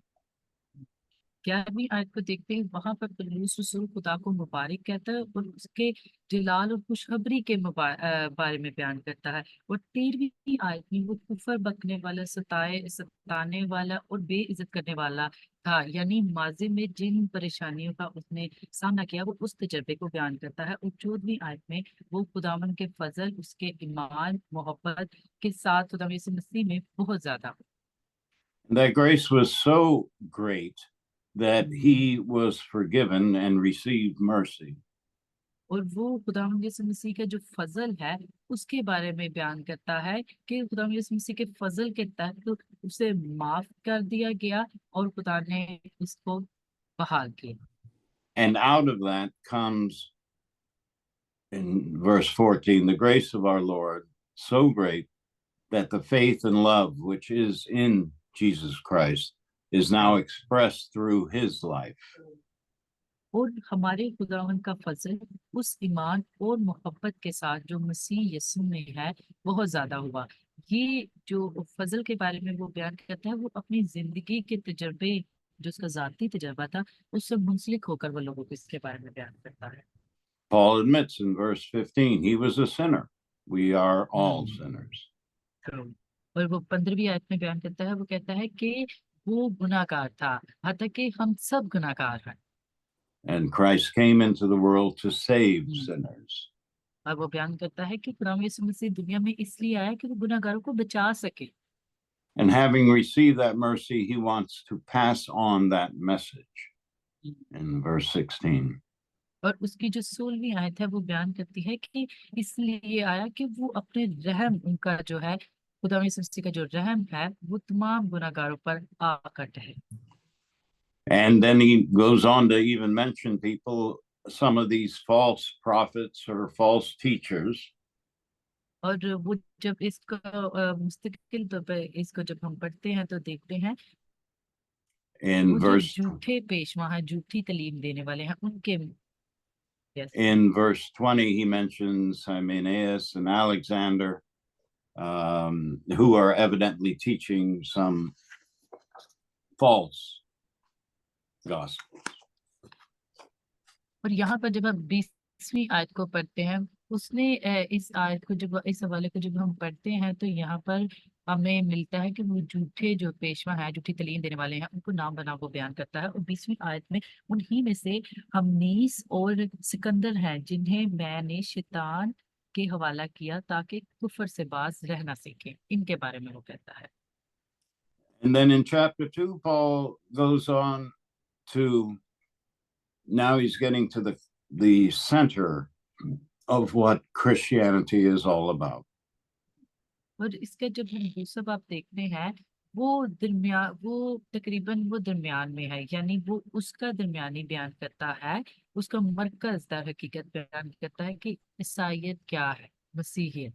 11वीं आयत को देखते हैं, वहां पर परमेश्वर रसूल खुदा को मुबारक कहता है और उसके जलाल और खुशखबरी के बारे में बयान करता है। और 13वीं आयत में वो कुफर बकने वाला, सताने वाला और बेइज्जत करने वाला था, यानी माजी में जिन परेशानियों का उसने सामना किया वो उस तजर्बे को बयान करता है। और 14वीं आयत में वो खुदावन के फजल, उसके ईमान, मोहब्बत के साथ खुदा यीशु मसीह में बहुत ज्यादा। That grace was so great that he was forgiven and received mercy. और वो खुदावंद यीशु मसीह का जो फजल है उसके बारे में बयान करता है कि खुदावंद यीशु मसीह के फजल के तहत तो उसे माफ कर दिया गया और खुदा ने उसको बहाल किया। And out of that comes, in verse 14, the grace of our Lord so great that the faith and love which is in Jesus Christ is now expressed through his life. और हमारे खुदावंद का फजल उस ईमान और मोहब्बत के साथ जो मसीह यीशु में है बहुत ज्यादा हुआ। ये जो फजल के बारे में वो बयान करता है वो अपनी जिंदगी के तजर्बे, जो उसका जाती तजर्बा था, उससे मुंसलिक होकर वो लोगों को इसके बारे में बयान करता है। Paul admits in verse 15, he was a sinner. We are all sinners. और वो 15वीं आयत में बयान करता है, वो कहता है कि वो गुनाहगार था, हालांकि कि हम सब गुनाहगार हैं। And Christ came into the world to save sinners. और वो बयान करता है कि खुदा यीशु मसीह दुनिया में इसलिए आया कि वो गुनाहगारों को बचा सके। And having received that mercy, he wants to pass on that message in verse 16. और उसकी जो 16वीं आयत है वो बयान करती है कि इसलिए आया कि वो अपने रहम, उनका जो है खुदा यीशु मसीह का जो रहम है वो तमाम गुनाहगारों पर आकर ठहरे। And then he goes on to even mention people, some of these false prophets or false teachers. और वो जब इसको मुस्तकिल तौर पर इसको जब हम पढ़ते हैं तो देखते हैं In वो जो verse झूठे पेशवा हैं, झूठी तालीम देने वाले हैं, उनके in verse 20, he mentions Hymenaeus and Alexander, who are evidently teaching some false gospels. और यहाँ पर जब हम 20वीं आयत को पढ़ते हैं, उसने इस आयत को जब, इस हवाले को जब हम पढ़ते हैं तो यहाँ पर हमें मिलता है कि वो झूठे जो पेशवा हैं, झूठी तालीम देने वाले हैं, उनको नाम बना वो बयान करता है। और 20वीं आयत में उन्हीं में से हमनीस और सिकंदर हैं जिन्हें मैंने शैतान के हवाला किया ताकि कुफर से बाज रह ना सके, इनके बारे में वो कहता है। And then in chapter 2, Paul goes on to, now he's getting to the center of what Christianity is all about. और इसका जब हम दूसरा बाब देखते हैं वो तकरीबन वो दरमियान में है, यानी वो उसका दरमियानी बयान करता है, उसका मरकज दर हकीकत बयान करता है कि ईसाईयत क्या है, मसीहियत।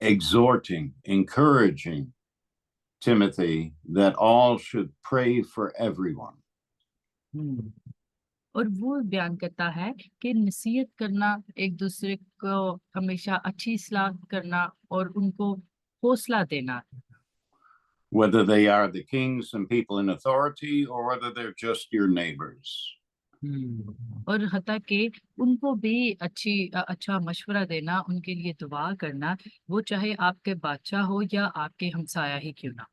Exhorting, encouraging Timothy that all should pray for everyone. और वो बयान करता है कि नसीहत करना, एक दूसरे को हमेशा अच्छी सलाह करना और उनको हौसला देना, whether they are the kings and people in authority or whether they're just your neighbors. और हता कि उनको भी अच्छा मशवरा देना, उनके लिए दुआ करना, वो चाहे आपके बादशाह हो या आपके हमसाया ही क्यों ना।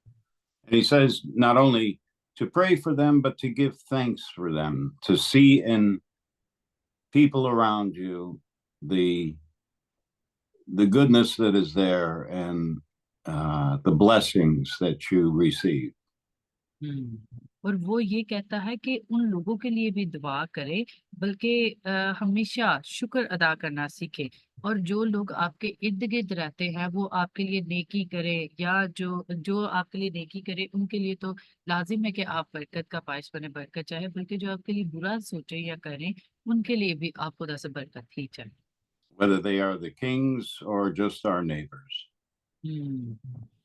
And he says not only to pray for them, but to give thanks for them, to see in people around you the goodness that is there and the blessings that you receive. और वो ये कहता है कि उन लोगों के लिए भी दुआ करे, बल्कि हमेशा शुक्र अदा करना सीखे। और जो लोग आपके इर्द गिर्द रहते हैं वो आपके लिए नेकी करे, या जो जो आपके लिए नेकी करे उनके लिए तो लाजिम है कि आप बरकत का बायस बने, बरकत चाहे, बल्कि जो आपके लिए बुरा सोचे या करें उनके लिए भी आप खुदा से बरकत ही चाहे। whether they are the kings or just our neighbors.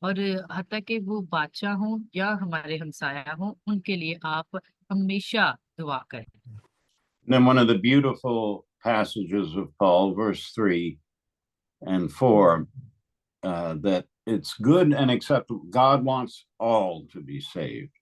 और हत्ता कि वो बादशाह हों या हमारे हमसाया हों, उनके लिए आप हमेशा दुआ करें। Then one of the beautiful passages of Paul, verse 3 and 4, that it's good and acceptable. God wants all to be saved.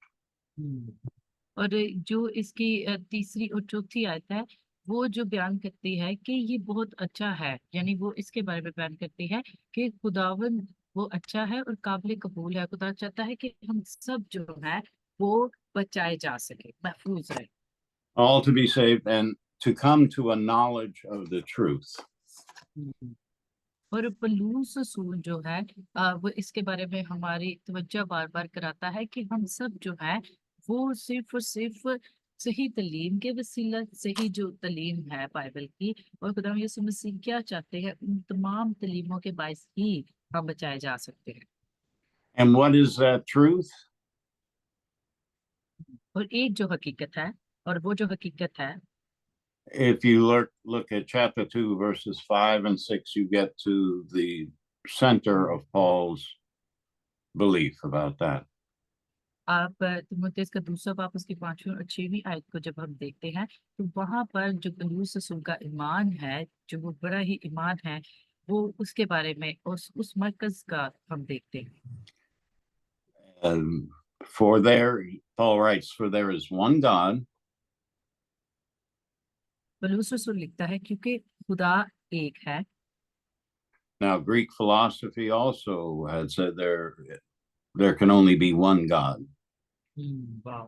और जो इसकी तीसरी और चौथी आयत है, वो जो बयान करती है कि ये बहुत अच्छा है, यानी वो इसके बारे में बयान करती है कि खुदावन वो अच्छा है और काबिल कबूल है। खुदा चाहता है कि हम सब जो है वो बचाए जा सके, महफूज रहे। All to be saved and to come to a knowledge of the truth. और पौलुस रसूल जो है वो इसके बारे में हमारी तवज्जो बार बार कराता है कि हम सब जो है वो सिर्फ और सिर्फ सही तालीम के वसीला, सही जो तालीम है बाइबल की, और खुदा यीशु मसीह क्या चाहते हैं, उन तमाम तालीमों के बायस ही हम बचाए जा सकते हैं। And what is that truth? और एक जो हकीकत है, और वो जो हकीकत है, If you look at chapter 2, verses 5 and 6, you get to the center of Paul's belief about that. आप तिमुथियुस का दूसरा बाप उसकी 5वीं और 6वीं आयत को जब हम देखते हैं तो वहां पर जो पौलुस रसूल का ईमान है, जो वो बड़ा ही ईमान है, वो उसके बारे में उस मरकज का हम देखते हैं। For there, Paul writes, for there is one God. पौलुस रसूल लिखता है क्योंकि खुदा एक है। Now, Greek philosophy also had said there can only be one God. वाह।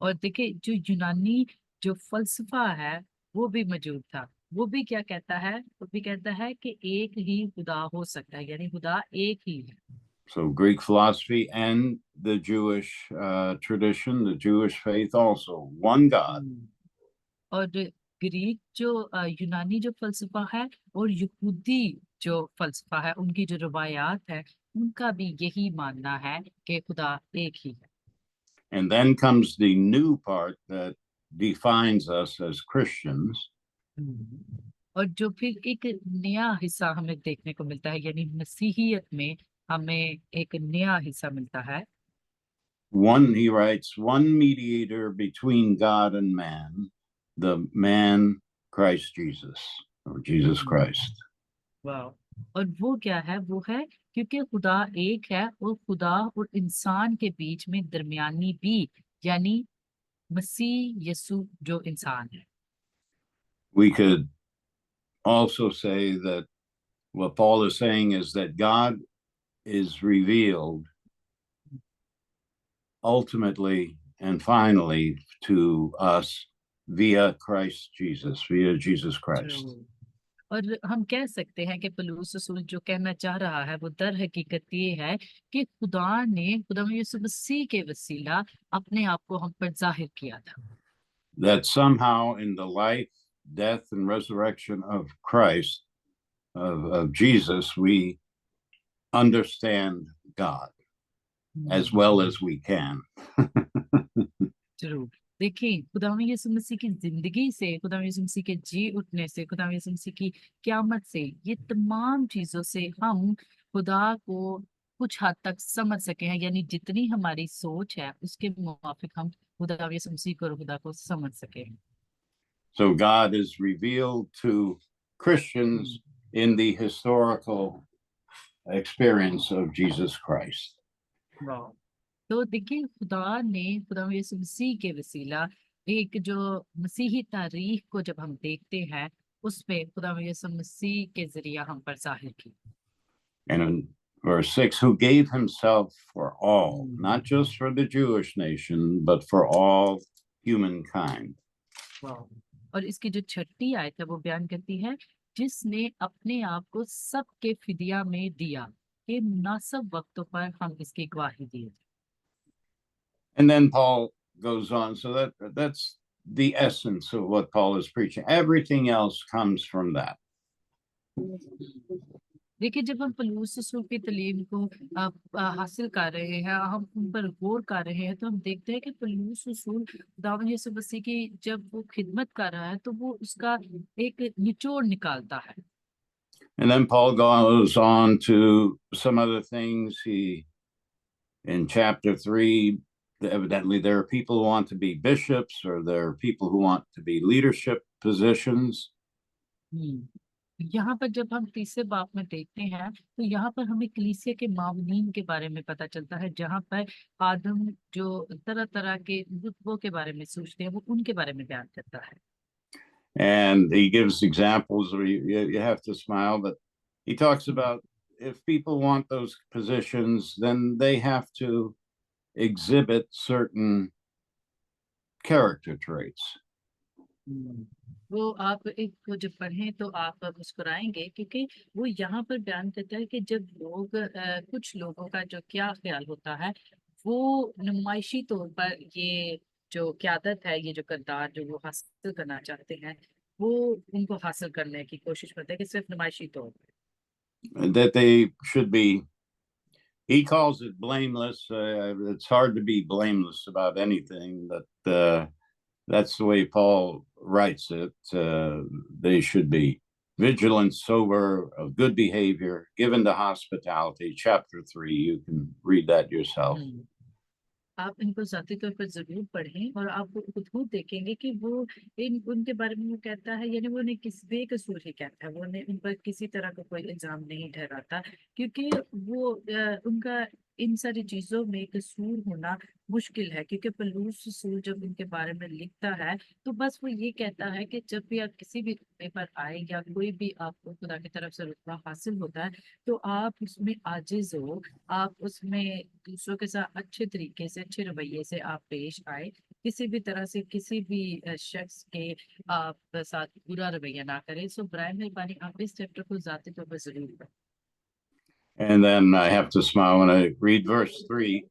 और देखिए जो यूनानी जो फलसफा है वो भी मौजूद था। वो भी क्या कहता है, वो भी कहता है कि एक ही खुदा हो सकता है, यानी खुदा एक ही है। So Greek philosophy and the Jewish tradition, the Jewish faith also, one God. और ग्रीक जो यूनानी जो फलसफा है और यहूदी जो फलसफा है, उनकी जो रवायात है, उनका भी यही मानना है कि खुदा एक ही है। And then comes the new part that defines us as Christians. और जो फिर एक नया हिस्सा हमें देखने को मिलता है, यानी मसीहियत में हमें एक नया हिस्सा मिलता है। One, he writes, one mediator between God and man, the man Christ Jesus, or Jesus Christ. वाह। और वो क्या है, वो है क्योंकि खुदा एक है और खुदा और इंसान के बीच में दरमियानी भी, यानी मसीह यसु जो इंसान है। We could also say that what Paul is saying is that God is revealed ultimately and finally to us via Christ Jesus, via Jesus Christ. और हम कह सकते हैं कि पौलुस रसूल जो कहना चाह रहा है वो दर हकीकत ये है कि खुदा ने खुदा यीशु मसीह के वसीला अपने आप को हम पर जाहिर किया था। That somehow in the life, death, and resurrection of Christ, of Jesus, we understand God as well as we can. जरूर। देखिए खुदा यीशु मसीह की जिंदगी से, खुदा यीशु मसीह के जी उठने से, खुदा यीशु मसीह की क़यामत से, ये तमाम चीजों से हम खुदा को कुछ हद तक समझ सके हैं, यानी जितनी हमारी सोच है उसके मुताबिक हम खुदा यीशु मसीह को और खुदा को समझ सके। So God is revealed to Christians in the historical experience of Jesus Christ. तो देखिए खुदा यीशु मसीह के वसीला एक जो मसीही तारीख को जब हम देखते हैं उसमें खुदा यीशु मसीह के जरिया हम पर जाहिर की। And in verse 6, who gave himself for all, not just for the Jewish nation, but for all humankind. और इसकी जो छठी आयत है वो बयान करती है जिसने अपने आप को सबके फिदिया में दिया कि मुनासिब वक्तों पर हम इसकी गवाही दिए। And then Paul goes on. So that's the essence of what Paul is preaching. Everything else comes from that. देखिए, जब हम पौलुस रसूल की तालीम को हासिल कर रहे हैं, हम उन पर गौर कर रहे हैं, तो हम देखते हैं कि पौलुस रसूल खुदावंद यीशु मसीह की जब वो खिदमत कर रहा है, तो वो उसका एक निचोड़ निकालता है। And then Paul goes on to some other things. In chapter 3, evidently there are people who want to be bishops, or there are people who want to be leadership positions. यहाँ पर जब हम तीसरे बाब में देखते हैं, तो यहाँ पर हमें कलीसिया के मामूलीन के बारे में पता चलता है, जहाँ पर आदम जो तरह तरह के रुतबों के बारे में सोचते हैं, वो उनके बारे में बयान करता है। And he gives examples where you have to smile, but he talks about if people want those positions, then they have to exhibit certain character traits. वो आप एक को जब पढ़ें तो आप मुस्कुराएंगे, क्योंकि वो यहाँ पर बयान करता है कि जब लोग कुछ लोगों का जो क्या ख्याल होता है, वो नुमाइशी तौर पर ये जो क़यादत है, ये जो किरदार जो वो हासिल करना चाहते हैं, वो उनको हासिल करने की कोशिश करते हैं कि सिर्फ नुमाइशी तौर पर। That they should be, he calls it blameless. It's hard to be blameless about anything, but that's the way Paul writes it. They should be vigilant, sober, of good behavior, given to hospitality. Chapter 3, you can read that yourself. आप इनको ज़ाती तौर पर जरूर पढ़ें, और आप खुद देखेंगे कि वो उनके बारे में वो कहता है, यानी वो उन्हें किस बेकसूर ही कहता है, वो उन पर किसी तरह का कोई इल्जाम नहीं ठहराता, क्योंकि वो उनका इन सारी चीजों में कसूर होना मुश्किल है। क्योंकि पौलुस रसूल जब इनके बारे में लिखता है, तो बस वो ये कहता है कि जब भी आप किसी भी रुतबे पर आए, या कोई भी आपको खुदा की तरफ से रुतबा हासिल होता है, तो आप उसमें आजिज हो, आप उसमें दूसरों के साथ अच्छे तरीके से, अच्छे रवैये से आप पेश आए, किसी भी तरह से किसी भी शख्स के आप साथ बुरा रवैया ना करें। सो बराए मेहरबानी आप इस चैप्टर को ज़ाती तौर पर जरूर पढ़ें। And then I have to smile when I read verse 3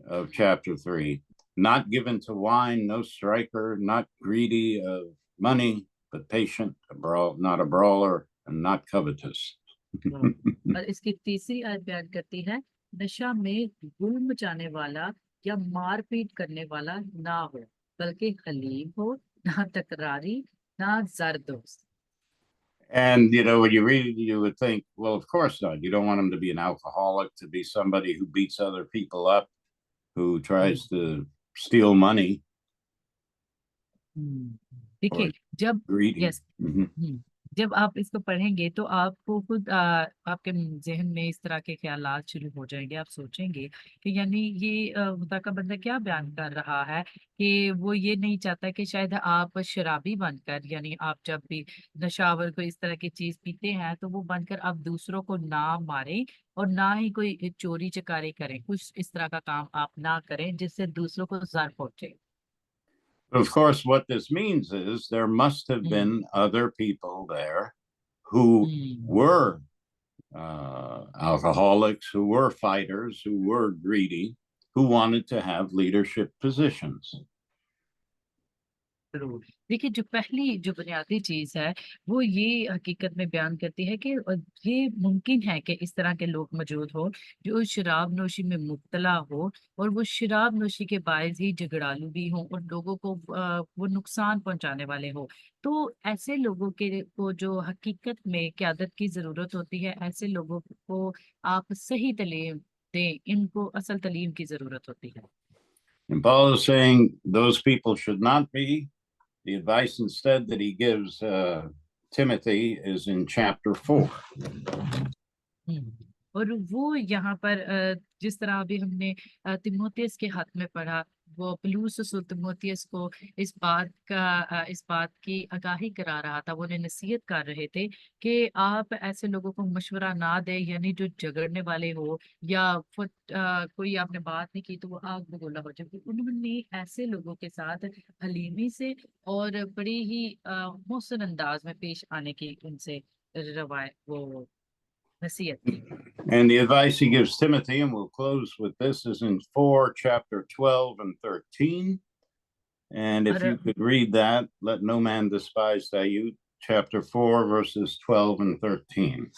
of chapter 3. Not given to wine, no striker, not greedy of money, but patient, not a brawler, and not covetous. और इसकी तीसरी आयत बयान करती है, नशा में गुल मचाने वाला या मारपीट करने वाला ना हो, बल्कि हलीम हो, ना तकरारी, ना जरदोस्त। And, when you read it, you would think, well, of course not. You don't want him to be an alcoholic, to be somebody who beats other people up, who tries to steal money. देखिए, जब greedy. Yes जब आप इसको पढ़ेंगे, तो आपको खुद आपके जहन में इस तरह के ख्यालात शुरू हो जाएंगे। आप सोचेंगे कि यानी ये खुदा का बंदा क्या बयान कर रहा है, कि वो ये नहीं चाहता कि शायद आप शराबी बनकर, यानी आप जब भी नशावर को इस तरह की चीज पीते हैं, तो वो बनकर आप दूसरों को ना मारें, और ना ही कोई चोरी चकारी करें, कुछ इस तरह का काम आप ना करें जिससे दूसरों को ज़र पहुंचे। Of course, what this means is there must have been other people there who were alcoholics, who were fighters, who were greedy, who wanted to have leadership positions. जरूर। देखिए, जो पहली जो बुनियादी चीज है, वो ये हकीकत में बयान करती है कि ये मुमकिन है कि इस तरह के लोग मौजूद हो, जो शराब नोशी में मुब्तला हो, और वो शराब नोशी के बायस ही झगड़ालू भी हो, और लोगों को वो नुकसान पहुंचाने वाले हो। तो ऐसे लोगों के को जो हकीकत में क़यादत की जरूरत होती है, ऐसे लोगों को आप सही तालीम दें, इनको असल तालीम की जरूरत होती है। And Paul is saying those people should not be. The advice instead that he gives Timothy is in chapter 4. और वो यहाँ पर जिस तरह अभी हमने तिमोथियस के हाथ में पढ़ा, वो पौलुस रसूल तिमोथियस को इस बात की आगाही करा रहा था, वो उन्हें नसीहत कर रहे थे कि आप ऐसे लोगों को मशवरा ना दें, यानी जो झगड़ने वाले हो, या कोई आपने बात नहीं की तो वो आग बगोला हो जाए। उन्होंने ऐसे लोगों के साथ हलीमी से और बड़ी ही मोहसिन अंदाज में पेश आने की उनसे रवायत वो नसीहत की। And the advice he gives Timothy, and we'll close with this, is in chapter 12 and 13. And if you could read that, let no man despise thy youth, chapter 4, verses 12 and 13.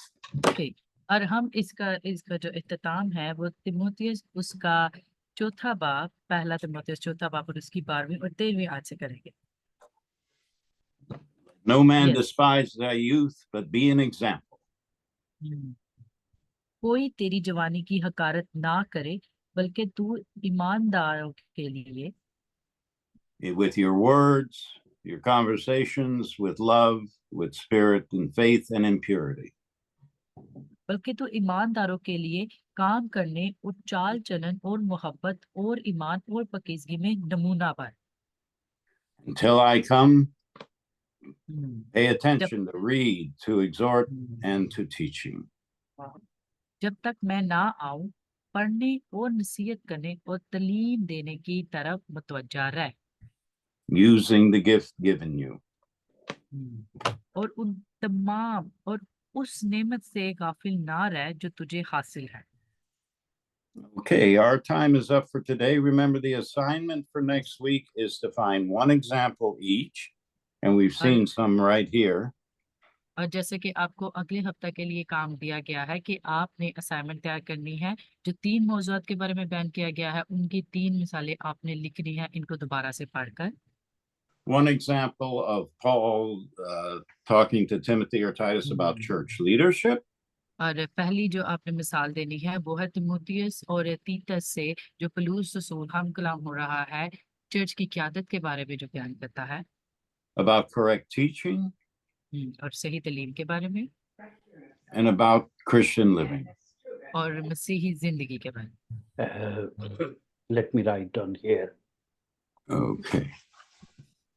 Okay. और हम इसका जो इख्तिताम है वो तिमोथियस उसका चौथा बाब, पहला तिमोथियस चौथा बाब और उसकी 12वीं और 13वीं आयत से करेंगे। No man Yes. despise thy youth, but be an example. कोई तेरी जवानी की हकारत ना करे, बल्कि तू ईमानदारों के लिए With your words, your conversations, with love, with spirit and faith and in purity. बल्कि तू ईमानदारों के लिए काम करने और चाल चलन और मोहब्बत और ईमान और पाकीज़गी में नमूना बन। Until I come, pay attention to read, to exhort, and to teaching. जब तक मैं ना आऊं, पढ़ने और नसीहत करने और तालीम देने की तरफ मुतवज्जा रहे। Using the gift given you. और उन तमाम और उस नेमत से गाफिल ना रहे जो तुझे हासिल है। Okay, our time is up for today. Remember, the assignment for next week is to find one example each, and we've seen some right here. और जैसे कि आपको अगले हफ्ते के लिए काम दिया गया है कि आपने असाइनमेंट तैयार करनी है, जो 3 मौज़ूआत के बारे में बयान किया गया है उनकी 3 मिसालें आपने लिखनी है, इनको दोबारा से पढ़कर। One example of Paul talking to Timothy or Titus about church leadership. और पहली जो आपने मिसाल देनी है वो है तिमुथियुस और तीतस से, जो पौलुस रसूल हम कलाम हो रहा है चर्च की क़यादत के बारे में जो बयान करता है। About correct teaching. और सही तालीम के बारे में। And about Christian living. और मसीही जिंदगी के बारे में। Let me write down here. Okay.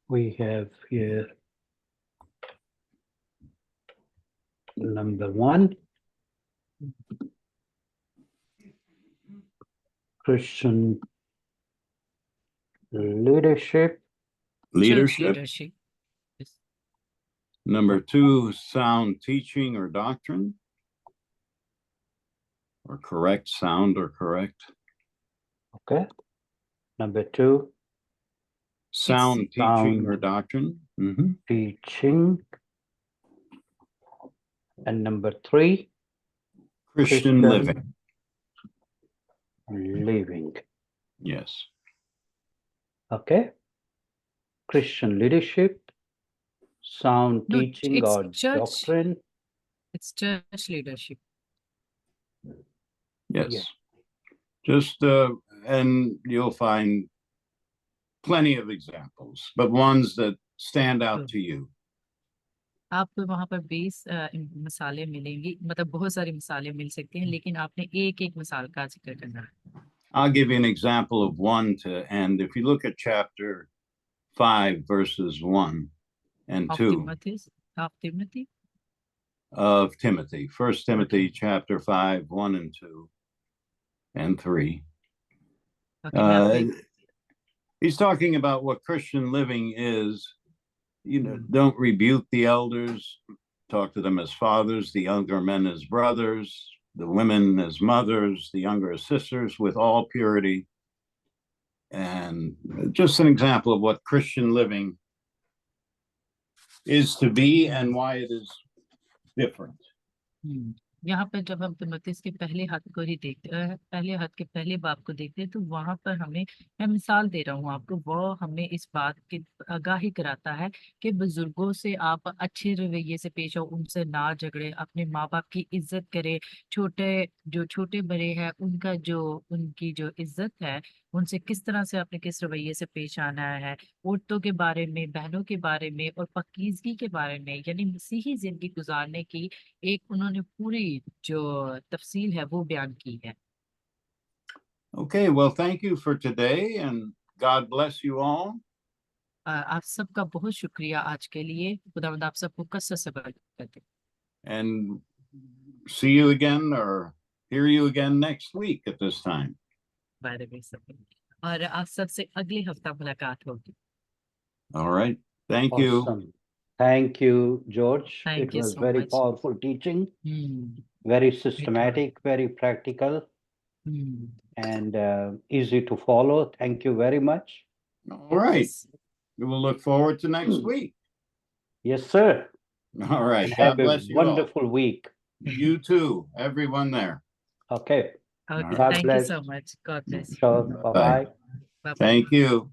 We have here number 1, Christian leadership. Leadership. Yes. Number 2, sound teaching or doctrine. Or correct, sound or correct. Okay. Number 2, sound teaching or doctrine. Teaching. And number 3, Christian living. Living. Yes. Okay. Christian leadership, sound No, teaching it's or church. doctrine. It's church leadership. Yes. Yeah. Just, and you'll find plenty of examples, but ones that stand out to you. आपको वहाँ पर 20 मिसालें मिलेंगी, मतलब बहुत सारी मिसालें मिल सकती हैं, लेकिन आपने एक-एक मिसाल का जिक्र करना है। I'll give you an example of one to end. If you look at chapter 5, verses 1 and 2 of Timothy, 1 Timothy chapter 5, 1 and 2 and 3. He's talking about what Christian living is. You know, don't rebuke the elders, talk to them as fathers, the younger men as brothers, the women as mothers, the younger as sisters, with all purity. And just an example of what Christian living is to be and why it is different. यहाँ पर जब हम तिमुथियुस के पहले हाथ को ही देखते हैं, पहले हाथ के पहले बाब को देखते हैं, तो वहां पर हमें, मैं मिसाल दे रहा हूँ आपको, वो हमें इस बात की आगाही कराता है कि बुजुर्गों से आप अच्छे रवैये से पेश हो, उनसे ना झगड़े, अपने माँ बाप की इज्जत करें, छोटे बड़े हैं उनकी जो इज्जत है, उनसे किस तरह से आपने किस रवैये से पेश आना है, औरतों के बारे में, बहनों के बारे में और पाकीज़गी के बारे में, यानी मसीही जिंदगी गुजारने की एक उन्होंने पूरी जो तफसील है वो बयान की है। Okay, well, thank you for today and God bless you all. आप सबका बहुत शुक्रिया आज के लिए, खुदावंद आप सबको कसरत से बरकत दे। And see you again or hear you again next week at this time. और आप सबसे अगले हफ्ता मुलाकात होगी। All right. Thank you. Awesome. Thank you, George. Thank it you was so very much. powerful teaching, very systematic, very practical, and easy to follow. Thank you very much. All right. we will look forward to next week. Yes, sir. All right. And God have a bless you all. wonderful week. You too, everyone there. Okay. Okay, God thank bless. you so much. God bless you. Sure. Bye. Bye-bye. Bye-bye. Thank you.